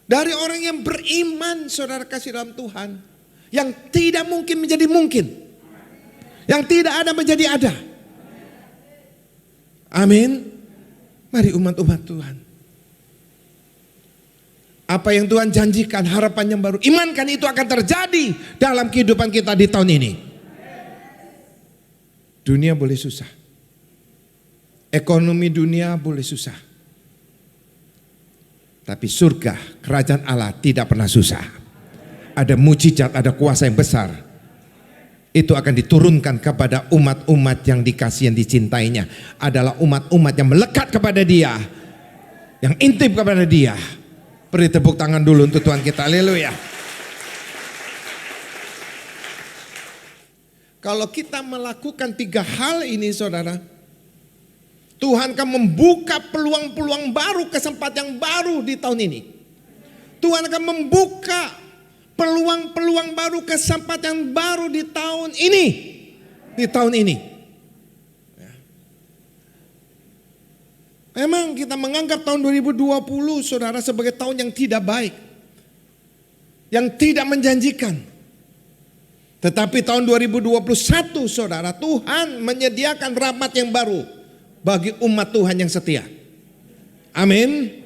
Dari orang yang beriman, saudara kasih dalam Tuhan, yang tidak mungkin menjadi mungkin, yang tidak ada menjadi ada. Amin. Mari umat-umat Tuhan, apa yang Tuhan janjikan, harapan yang baru, imankan itu akan terjadi dalam kehidupan kita di tahun ini. Dunia boleh susah, ekonomi dunia boleh susah, tapi surga, kerajaan Allah tidak pernah susah. Ada mujizat, ada kuasa yang besar. Itu akan diturunkan kepada umat-umat yang dikasihi, yang dicintainya. Adalah umat-umat yang melekat kepada Dia, yang intim kepada Dia. Beri tepuk tangan dulu untuk Tuhan kita. Haleluya. Kalau kita melakukan 3 hal ini, saudara, Tuhan akan membuka peluang-peluang baru, kesempatan yang baru di tahun ini. Tuhan akan membuka peluang-peluang baru, kesempatan yang baru di tahun ini. Di tahun ini. Memang kita menganggap tahun 2020, saudara, sebagai tahun yang tidak baik, yang tidak menjanjikan. Tetapi tahun 2021, saudara, Tuhan menyediakan rahmat yang baru bagi umat Tuhan yang setia. Amin.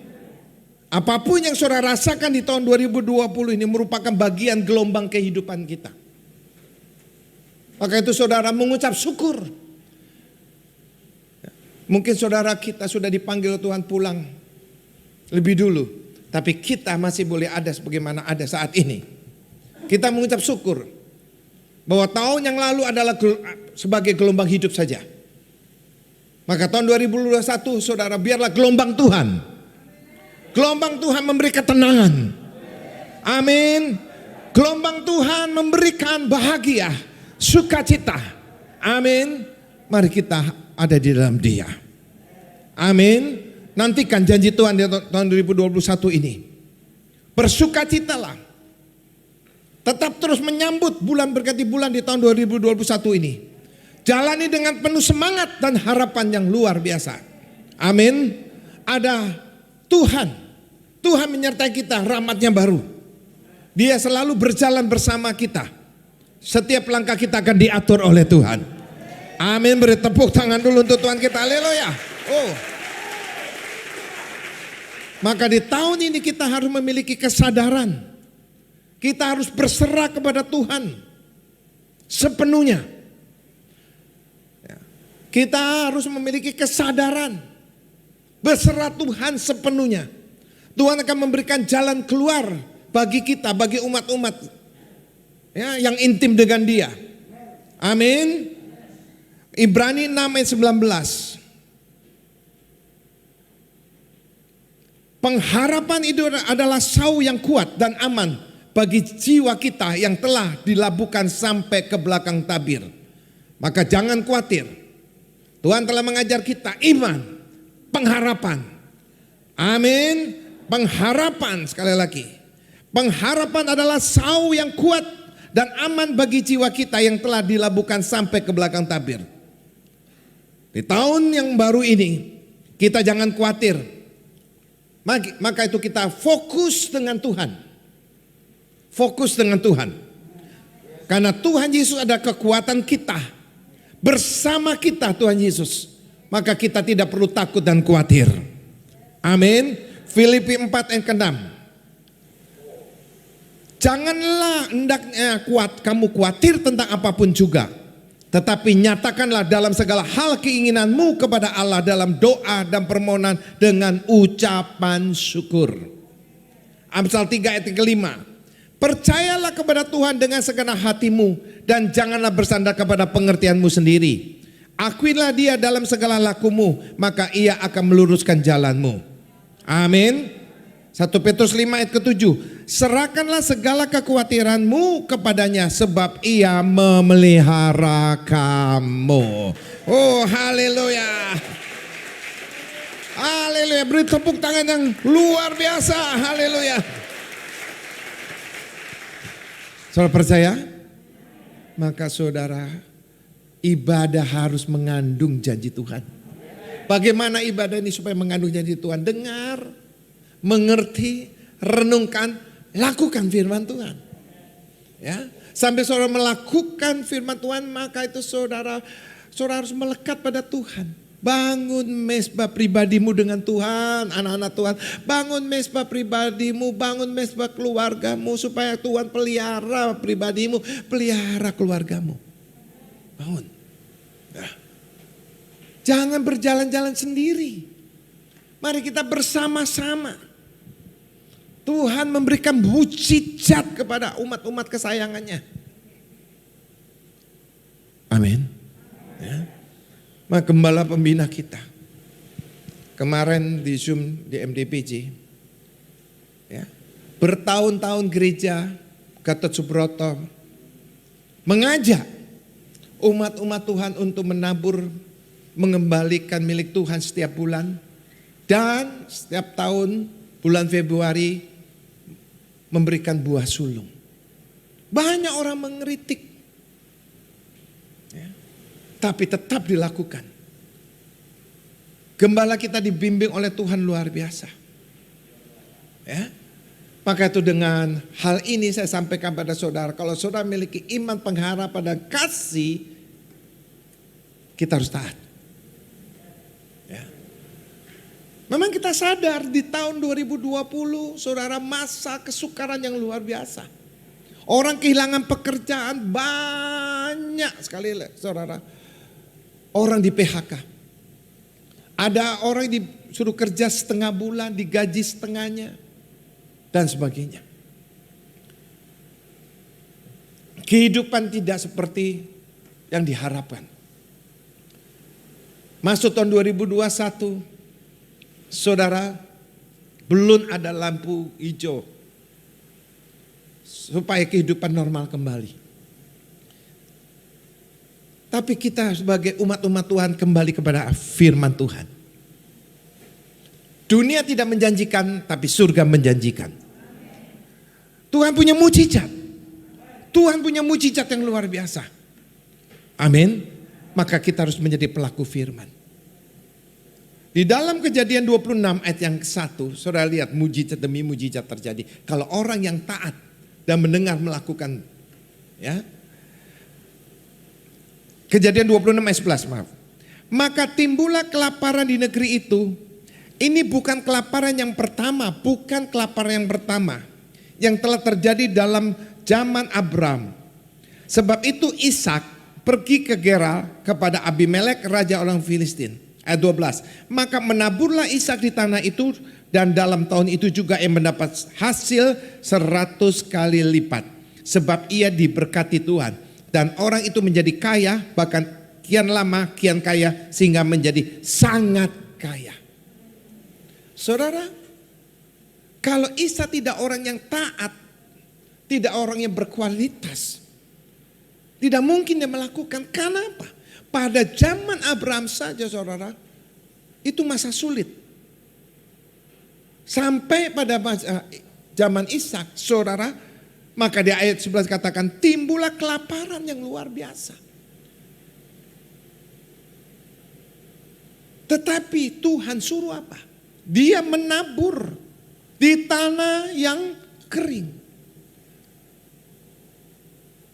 Apapun yang saudara rasakan di tahun 2020 ini merupakan bagian gelombang kehidupan kita. Maka itu saudara mengucap syukur. Mungkin saudara kita sudah dipanggil Tuhan pulang lebih dulu, tapi kita masih boleh ada sebagaimana ada saat ini. Kita mengucap syukur bahwa tahun yang lalu adalah sebagai gelombang hidup saja. Maka tahun 2021, saudara, biarlah gelombang Tuhan. Gelombang Tuhan memberi ketenangan. Amin. Gelombang Tuhan memberikan bahagia, sukacita. Amin. Mari kita ada di dalam Dia. Amin. Nantikan janji Tuhan di tahun 2021 ini. Bersukacitalah. Tetap terus menyambut bulan berganti bulan di tahun 2021 ini. Jalani dengan penuh semangat dan harapan yang luar biasa. Amin. Ada Tuhan. Tuhan menyertai kita, rahmatnya baru. Dia selalu berjalan bersama kita. Setiap langkah kita akan diatur oleh Tuhan. Amin. Beri tepuk tangan dulu untuk Tuhan kita. Haleluya. Oh. Maka di tahun ini kita harus memiliki kesadaran. Kita harus berserah kepada Tuhan sepenuhnya. Kita harus memiliki kesadaran berserah Tuhan sepenuhnya. Tuhan akan memberikan jalan keluar bagi kita, bagi umat-umat ya, yang intim dengan Dia. Amin. Ibrani 6 ayat 19. Pengharapan itu adalah sau yang kuat dan aman bagi jiwa kita yang telah dilabuhkan sampai ke belakang tabir. Maka jangan khawatir. Tuhan telah mengajar kita iman, pengharapan. Amin. Pengharapan, sekali lagi. Pengharapan adalah sau yang kuat dan aman bagi jiwa kita yang telah dilabuhkan sampai ke belakang tabir. Di tahun yang baru ini, kita jangan khawatir. Maka itu kita fokus dengan Tuhan. Fokus dengan Tuhan. Karena Tuhan Yesus ada kekuatan kita. Bersama kita Tuhan Yesus. Maka kita tidak perlu takut dan khawatir. Amin. Filipi 4 ayat ke-6. Janganlah hendaknya kamu khawatir tentang apapun juga. Tetapi nyatakanlah dalam segala hal keinginanmu kepada Allah dalam doa dan permohonan dengan ucapan syukur. Amsal 3 ayat ke-5. Percayalah kepada Tuhan dengan segenap hatimu dan janganlah bersandar kepada pengertianmu sendiri. Akuilah dia dalam segala lakumu, maka ia akan meluruskan jalanmu. Amin. 1 Petrus 5 ayat ke-7. Serahkanlah segala kekhawatiranmu kepadanya, sebab ia memelihara kamu. Oh, haleluya. Haleluya. Beri tepuk tangan yang luar biasa. Haleluya. Saudara percaya? Maka saudara, ibadah harus mengandung janji Tuhan. Bagaimana ibadah ini supaya mengandung janji Tuhan? Dengar, mengerti, renungkan, lakukan firman Tuhan. Ya, sampai saudara melakukan firman Tuhan, maka itu saudara harus melekat pada Tuhan. Bangun mesbah pribadimu dengan Tuhan, anak-anak Tuhan. Bangun mesbah pribadimu, bangun mesbah keluargamu, supaya Tuhan pelihara pribadimu, pelihara keluargamu. Bangun. Nah. Jangan berjalan-jalan sendiri. Mari kita bersama-sama. Tuhan memberikan mukjizat kepada umat-umat kesayangannya. Amin. Ya. Maka gembala pembina kita kemarin di Zoom di MDPJ, ya, bertahun-tahun gereja Gatot Subroto mengajak umat-umat Tuhan untuk menabur, mengembalikan milik Tuhan setiap bulan, dan setiap tahun bulan Februari memberikan buah sulung. Banyak orang mengkritik, ya, tapi tetap dilakukan. Gembala kita dibimbing oleh Tuhan luar biasa. Ya. Maka itu dengan hal ini saya sampaikan pada saudara, kalau saudara memiliki iman pengharapan dan kasih, kita harus taat. Ya. Memang kita sadar di tahun 2020 saudara masa kesukaran yang luar biasa. Orang kehilangan pekerjaan banyak sekali saudara. Orang di PHK. Ada orang yang disuruh kerja setengah bulan, digaji setengahnya, dan sebagainya. Kehidupan tidak seperti yang diharapkan. Masuk tahun 2021, saudara, belum ada lampu hijau supaya kehidupan normal kembali. Tapi kita sebagai umat-umat Tuhan kembali kepada firman Tuhan. Dunia tidak menjanjikan, tapi surga menjanjikan. Tuhan punya mukjizat. Tuhan punya mukjizat yang luar biasa. Amin. Maka kita harus menjadi pelaku firman. Di dalam Kejadian 26 ayat yang ke-1, saudara lihat mukjizat demi mukjizat terjadi. Kalau orang yang taat dan mendengar melakukan, ya. Kejadian 26 ayat 11, maaf. Maka timbullah kelaparan di negeri itu. Ini bukan kelaparan yang pertama, bukan kelaparan yang pertama yang telah terjadi dalam zaman Abram. Sebab itu Ishak pergi ke Gerar kepada Abimelek raja orang Filistin. Ayat 12. Maka menaburlah Ishak di tanah itu, dan dalam tahun itu juga ia mendapat hasil 100 kali lipat. Sebab ia diberkati Tuhan. Dan orang itu menjadi kaya, bahkan kian lama kian kaya, sehingga menjadi sangat kaya. Saudara, kalau Isa tidak orang yang taat, tidak orang yang berkualitas, tidak mungkin dia melakukan. Kenapa? Pada zaman Abraham saja saudara, itu masa sulit. Sampai pada zaman Ishak, saudara, maka di ayat 11 katakan timbullah kelaparan yang luar biasa. Tetapi Tuhan suruh apa? Dia menabur di tanah yang kering.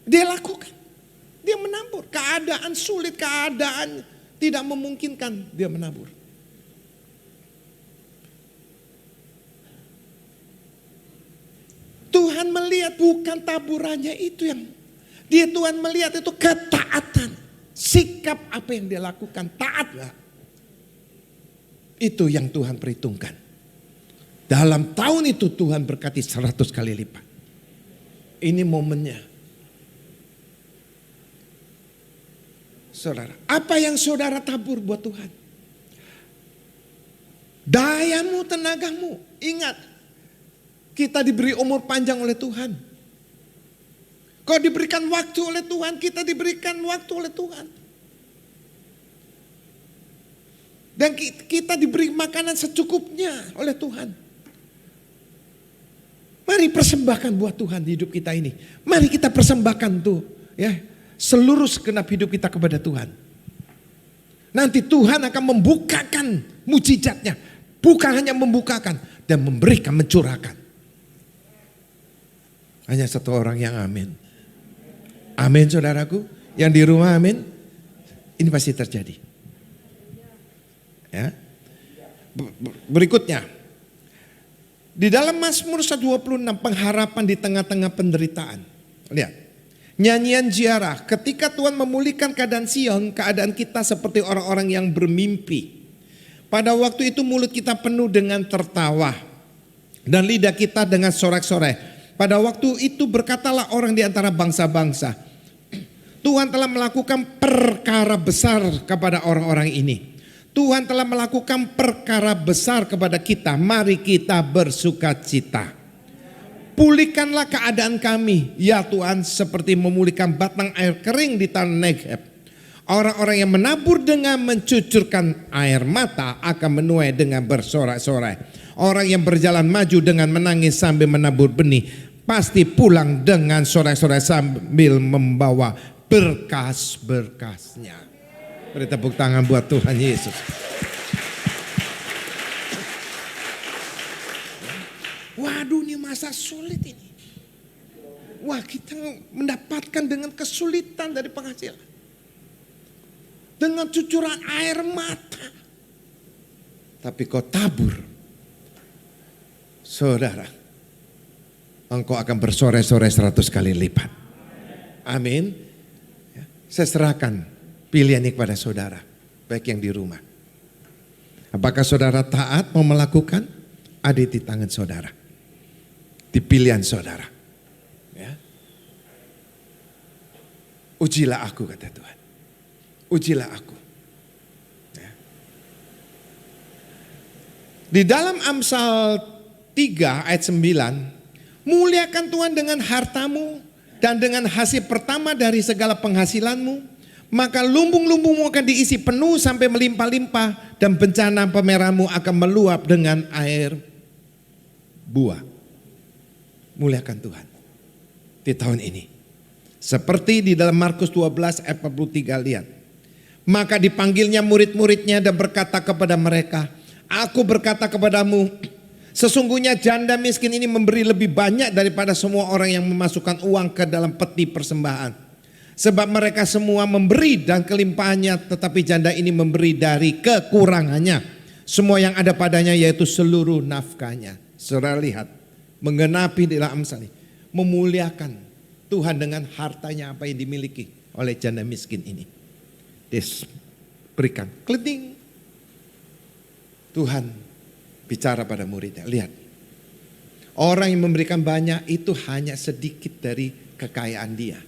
Dia lakukan. Dia menabur. Keadaan sulit, keadaan tidak memungkinkan, dia menabur. Tuhan melihat bukan taburannya itu yang Tuhan melihat itu ketaatan, sikap apa yang dia lakukan, taat gak? Itu yang Tuhan perhitungkan. Dalam tahun itu Tuhan berkati 100 kali lipat. Ini momennya. Saudara, apa yang saudara tabur buat Tuhan? Dayamu, tenagamu. Ingat, kita diberi umur panjang oleh Tuhan. Kau diberikan waktu oleh Tuhan, kita diberikan waktu oleh Tuhan. Dan kita diberi makanan secukupnya oleh Tuhan. Mari persembahkan buat Tuhan di hidup kita ini. Mari kita persembahkan tuh ya, seluruh segenap hidup kita kepada Tuhan. Nanti Tuhan akan membukakan mujizatnya. Bukan hanya membukakan dan memberikan, mencurahkan. Hanya satu orang yang amin. Amin saudaraku. Yang di rumah amin. Ini pasti terjadi. Ya. Berikutnya. Di dalam Mazmur 126 pengharapan di tengah-tengah penderitaan. Lihat. Nyanyian ziarah. Ketika Tuhan memulihkan keadaan Sion, keadaan kita seperti orang-orang yang bermimpi. Pada waktu itu mulut kita penuh dengan tertawa. Dan lidah kita dengan sorak-sorai. Pada waktu itu berkatalah orang di antara bangsa-bangsa. Tuhan telah melakukan perkara besar kepada orang-orang ini. Tuhan telah melakukan perkara besar kepada kita. Mari kita bersukacita. Pulihkanlah keadaan kami. Ya Tuhan, seperti memulihkan batang air kering di tanah Negeb. Orang-orang yang menabur dengan mencucurkan air mata akan menuai dengan bersorak-sorai. Orang yang berjalan maju dengan menangis sambil menabur benih pasti pulang dengan sorak-sorai sambil membawa berkas-berkasnya. Beri tepuk tangan buat Tuhan Yesus. Waduh, ini masa sulit ini. Wah, kita mendapatkan dengan kesulitan dari penghasilan. Dengan cucuran air mata. Tapi kau tabur. Saudara, engkau akan bersorai-sorai 100 kali lipat. Amin. Saya serahkan pilihan ini kepada saudara. Baik yang di rumah. Apakah saudara taat mau melakukan? Ada di tangan saudara. Di pilihan saudara. Ya. Ujilah aku, kata Tuhan. Ujilah aku. Ya. Di dalam Amsal 3 ayat 9. Muliakan Tuhan dengan hartamu dan dengan hasil pertama dari segala penghasilanmu. Maka lumbung-lumbungmu akan diisi penuh sampai melimpah-limpah. Dan bencana pameranmu akan meluap dengan air buah. Muliakan Tuhan di tahun ini. Seperti di dalam Markus 12 ayat 43, lihat. Maka dipanggilnya murid-muridnya dan berkata kepada mereka, aku berkata kepadamu, sesungguhnya janda miskin ini memberi lebih banyak daripada semua orang yang memasukkan uang ke dalam peti persembahan. Sebab mereka semua memberi dan kelimpahannya, tetapi janda ini memberi dari kekurangannya. Semua yang ada padanya yaitu seluruh nafkahnya. Saudara lihat, menggenapi di dalam Amsal ini, memuliakan Tuhan dengan hartanya apa yang dimiliki oleh janda miskin ini. Berikan kleting. Tuhan bicara pada muridnya, lihat. Orang yang memberikan banyak itu hanya sedikit dari kekayaan dia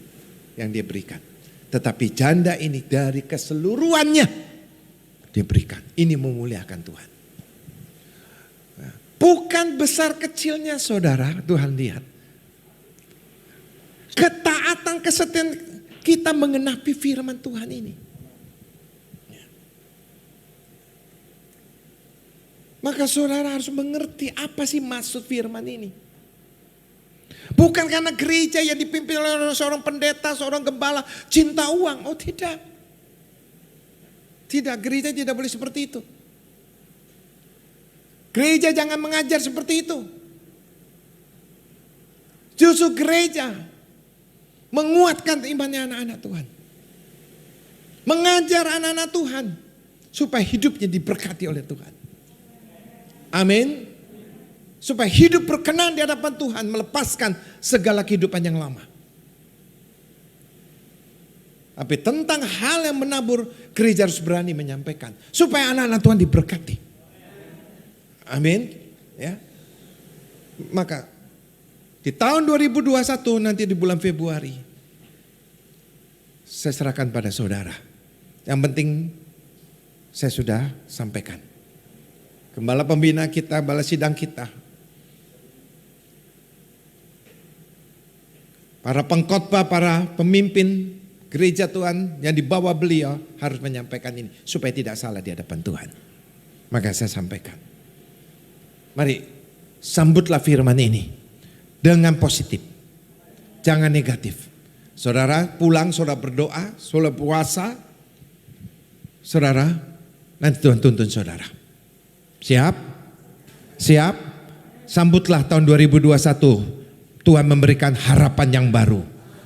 yang dia berikan. Tetapi janda ini dari keseluruhannya dia berikan. Ini memuliakan Tuhan. Bukan besar kecilnya saudara, Tuhan lihat. Ketaatan, kesetiaan kita mengenapi firman Tuhan ini. Maka saudara harus mengerti apa sih maksud firman ini. Bukan karena gereja yang dipimpin oleh seorang pendeta, seorang gembala, cinta uang. Oh tidak. Tidak, gereja tidak boleh seperti itu. Gereja jangan mengajar seperti itu. Justru gereja menguatkan imannya anak-anak Tuhan. Mengajar anak-anak Tuhan supaya hidupnya diberkati oleh Tuhan. Amin. Supaya hidup berkenan di hadapan Tuhan, melepaskan segala kehidupan yang lama. Tapi tentang hal yang menabur, gereja harus berani menyampaikan supaya anak-anak Tuhan diberkati. Amin. Ya. Maka di tahun 2021 nanti di bulan Februari, saya serahkan pada saudara. Yang penting saya sudah sampaikan. Gembala pembina kita, bala sidang kita, para pengkhotbah, para pemimpin gereja Tuhan yang dibawa beliau harus menyampaikan ini supaya tidak salah di hadapan Tuhan. Maka saya sampaikan. Mari sambutlah firman ini dengan positif. Jangan negatif. Saudara pulang, saudara berdoa, saudara puasa. Saudara, nanti Tuhan tuntun saudara. Siap? Siap? Sambutlah tahun 2021. Tuhan memberikan harapan yang baru.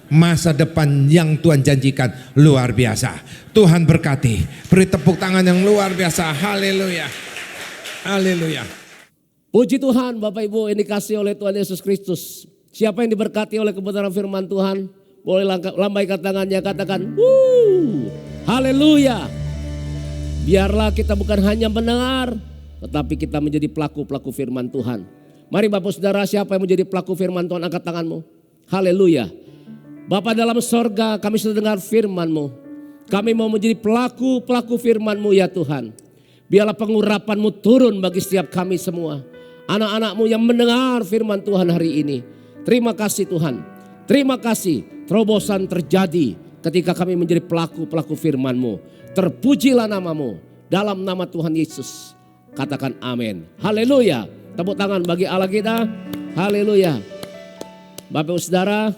Masa depan yang Tuhan janjikan luar biasa. Tuhan berkati. Beri tepuk tangan yang luar biasa. Haleluya. Haleluya. Puji Tuhan Bapak Ibu, ini dikasih oleh Tuhan Yesus Kristus. Siapa yang diberkati oleh kebenaran firman Tuhan, boleh lambaikan tangannya, katakan haleluya. Biarlah kita bukan hanya mendengar, tetapi kita menjadi pelaku-pelaku firman Tuhan. Mari Bapak Saudara, siapa yang menjadi pelaku firman Tuhan, angkat tanganmu. Haleluya. Bapa dalam sorga, kami sudah dengar firman-Mu. Kami mau menjadi pelaku-pelaku firman-Mu ya Tuhan. Biarlah pengurapan-Mu turun bagi setiap kami semua. Anak-anak-Mu yang mendengar firman Tuhan hari ini. Terima kasih Tuhan. Terima kasih. Terobosan terjadi ketika kami menjadi pelaku-pelaku firman-Mu. Terpujilah nama-Mu. Dalam nama Tuhan Yesus. Katakan amin. Haleluya. Tepuk tangan bagi Allah kita. Haleluya. Bapak Saudara,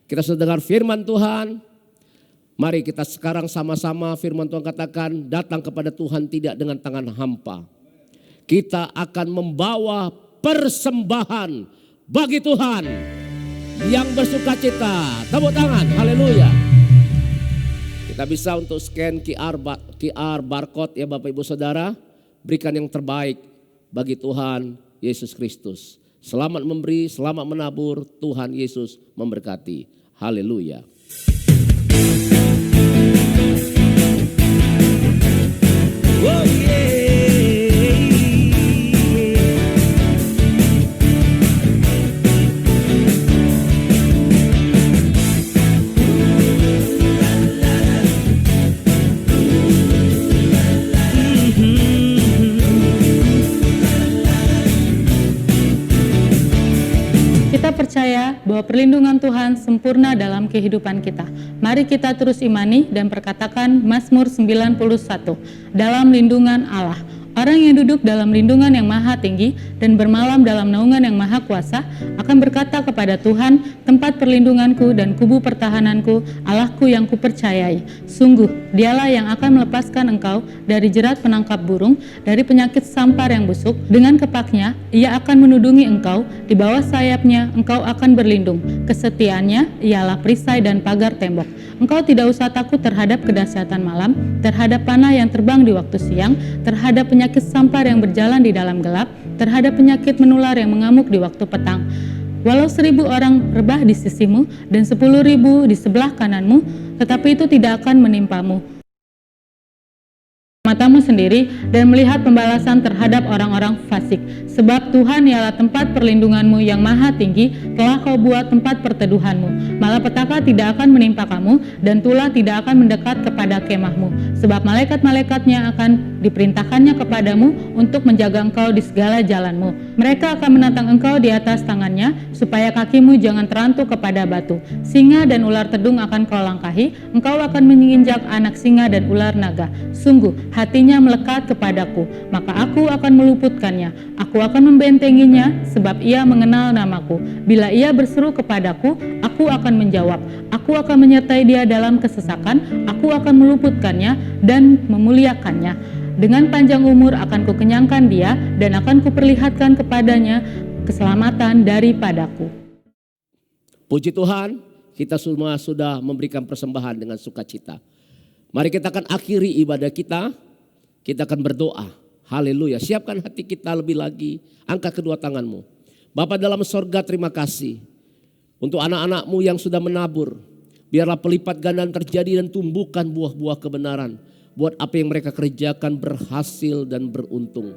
kita sudah dengar firman Tuhan. Mari kita sekarang sama-sama firman Tuhan katakan, datang kepada Tuhan tidak dengan tangan hampa. Kita akan membawa persembahan bagi Tuhan yang bersukacita. Tepuk tangan, haleluya. Kita bisa untuk scan QR barcode ya Bapak Ibu Saudara. Berikan yang terbaik bagi Tuhan Yesus Kristus. Selamat memberi, selamat menabur, Tuhan Yesus memberkati. Haleluya. Oh yeah. Kita percaya bahwa perlindungan Tuhan sempurna dalam kehidupan kita. Mari kita terus imani dan perkatakan Mazmur 91, dalam lindungan Allah. Orang yang duduk dalam lindungan yang maha tinggi dan bermalam dalam naungan yang maha kuasa akan berkata kepada Tuhan, tempat perlindunganku dan kubu pertahananku, Allahku yang kupercayai. Sungguh, dialah yang akan melepaskan engkau dari jerat penangkap burung, dari penyakit sampar yang busuk. Dengan kepaknya, ia akan menudungi engkau, di bawah sayapnya engkau akan berlindung. Kesetiaannya ialah perisai dan pagar tembok. Engkau tidak usah takut terhadap kedahsyatan malam, terhadap panah yang terbang di waktu siang, terhadap penyakit sampar yang berjalan di dalam gelap, terhadap penyakit menular yang mengamuk di waktu petang. Walau 1000 orang rebah di sisimu dan 10.000 di sebelah kananmu, tetapi itu tidak akan menimpamu. Matamu sendiri dan melihat pembalasan terhadap orang-orang fasik. Sebab Tuhan ialah tempat perlindunganmu yang maha tinggi, telah kau buat tempat perteduhanmu. Malapetaka tidak akan menimpa kamu dan tulah tidak akan mendekat kepada kemahmu. Sebab malaikat-malaikatnya akan diperintahkannya kepadamu untuk menjaga engkau di segala jalanmu. Mereka akan menatang engkau di atas tangannya, supaya kakimu jangan terantuk kepada batu. Singa dan ular tedung akan kau langkahi, engkau akan menginjak anak singa dan ular naga. Sungguh, hatinya melekat kepadaku, maka aku akan meluputkannya. Aku akan membentenginya, sebab ia mengenal namaku. Bila ia berseru kepadaku, aku akan menjawab. Aku akan menyertai dia dalam kesesakan, aku akan meluputkannya dan memuliakannya. Dengan panjang umur akan kukenyangkan dia, dan akan kuperlihatkan kepadanya keselamatan daripadaku. Puji Tuhan, kita semua sudah memberikan persembahan dengan sukacita. Mari kita akan akhiri ibadah kita. Kita akan berdoa. Haleluya. Siapkan hati kita lebih lagi. Angkat kedua tanganmu. Bapa dalam sorga, terima kasih untuk anak-anakmu yang sudah menabur. Biarlah pelipat gandaan terjadi dan tumbuhkan buah-buah kebenaran. Buat apa yang mereka kerjakan berhasil dan beruntung.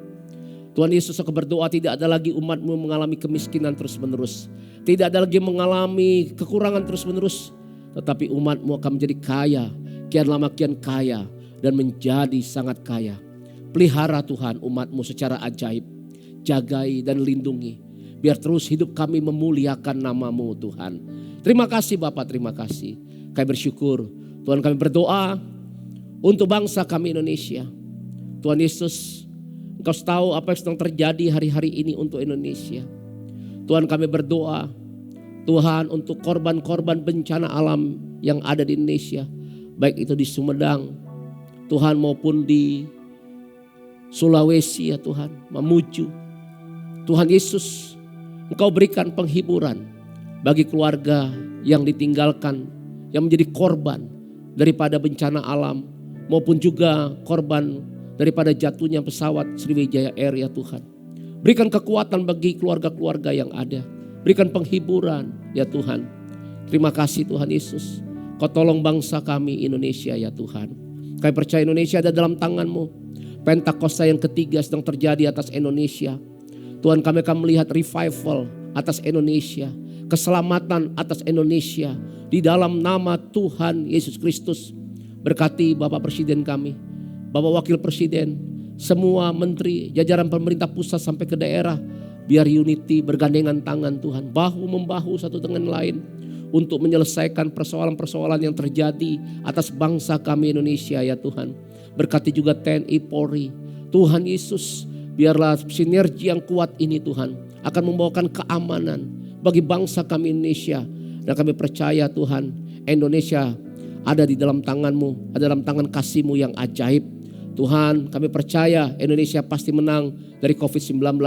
Tuhan Yesus, aku berdoa tidak ada lagi umatmu mengalami kemiskinan terus-menerus. Tidak ada lagi mengalami kekurangan terus-menerus. Tetapi umatmu akan menjadi kaya. Kian lama kian kaya. dan menjadi sangat kaya. Pelihara Tuhan umat-Mu secara ajaib. Jagai dan lindungi. Biar terus hidup kami memuliakan nama-Mu Tuhan. Terima kasih Bapak, terima kasih. Kami bersyukur. Tuhan, kami berdoa untuk bangsa kami Indonesia. Tuhan Yesus, Engkau tahu apa yang sedang terjadi hari-hari ini untuk Indonesia. Tuhan, kami berdoa, Tuhan, untuk korban-korban bencana alam yang ada di Indonesia. Baik itu di Sumedang, Tuhan, maupun di Sulawesi ya Tuhan, Mamuju. Tuhan Yesus, Engkau berikan penghiburan bagi keluarga yang ditinggalkan, yang menjadi korban daripada bencana alam, maupun juga korban daripada jatuhnya pesawat Sriwijaya Air ya Tuhan. Berikan kekuatan bagi keluarga-keluarga yang ada. Berikan penghiburan ya Tuhan. Terima kasih Tuhan Yesus. Kau tolong bangsa kami Indonesia ya Tuhan. Kami percaya Indonesia ada dalam tangan-Mu. Pentakosta yang ketiga sedang terjadi atas Indonesia. Tuhan, kami akan melihat revival atas Indonesia. Keselamatan atas Indonesia. Di dalam nama Tuhan Yesus Kristus. Berkati Bapak Presiden kami. Bapak Wakil Presiden. Semua menteri, jajaran pemerintah pusat sampai ke daerah. Biar unity bergandengan tangan Tuhan. Bahu membahu satu dengan lain. Untuk menyelesaikan persoalan-persoalan yang terjadi atas bangsa kami Indonesia ya Tuhan. Berkati juga TNI Polri. Tuhan Yesus, biarlah sinergi yang kuat ini Tuhan akan membawakan keamanan bagi bangsa kami Indonesia. Dan kami percaya Tuhan, Indonesia ada di dalam tangan-Mu, ada dalam tangan kasih-Mu yang ajaib. Tuhan, kami percaya Indonesia pasti menang dari COVID-19,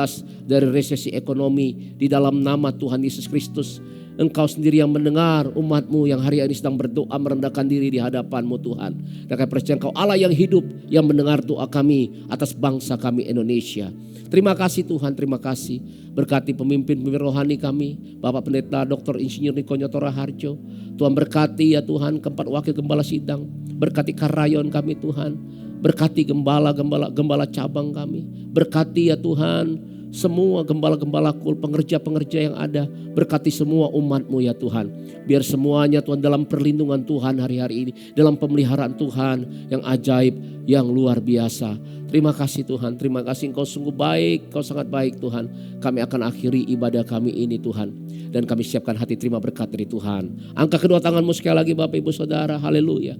dari resesi ekonomi di dalam nama Tuhan Yesus Kristus. Engkau sendiri yang mendengar umat-Mu yang hari ini sedang berdoa merendahkan diri di hadapan-Mu Tuhan. Dan kami percaya Engkau Allah yang hidup yang mendengar doa kami atas bangsa kami Indonesia. Terima kasih Tuhan, terima kasih. Berkati pemimpin-pemimpin rohani kami, Bapak Pendeta Dr. Insinyur Niko Nyoto Raharjo. Tuhan berkati ya Tuhan keempat wakil gembala sidang. Berkati karayon kami Tuhan. Berkati gembala cabang kami. Berkati ya Tuhan semua gembala-gembala kul, pengerja-pengerja yang ada. Berkati semua umat-Mu ya Tuhan. Biar semuanya Tuhan dalam perlindungan Tuhan hari-hari ini. Dalam pemeliharaan Tuhan yang ajaib, yang luar biasa. Terima kasih Tuhan, terima kasih Engkau sungguh baik, Engkau sangat baik Tuhan. Kami akan akhiri ibadah kami ini Tuhan. Dan kami siapkan hati terima berkat dari Tuhan. Angkat kedua tanganmu sekali lagi Bapak Ibu Saudara, haleluya.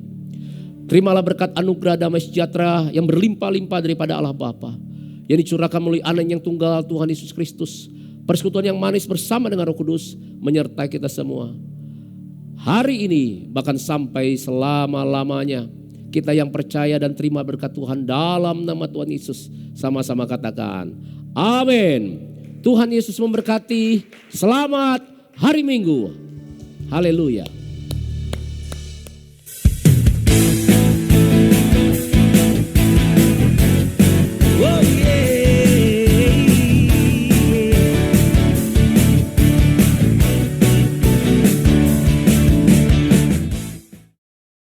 Terimalah berkat anugerah damai sejahtera yang berlimpah-limpah daripada Allah Bapa. Yang dicurahkan melalui anak yang tunggal Tuhan Yesus Kristus. Persekutuan yang manis bersama dengan Roh Kudus menyertai kita semua. Hari ini bahkan sampai selama-lamanya. Kita yang percaya dan terima berkat Tuhan dalam nama Tuhan Yesus. Sama-sama katakan amin. Tuhan Yesus memberkati. Selamat hari Minggu. Haleluya.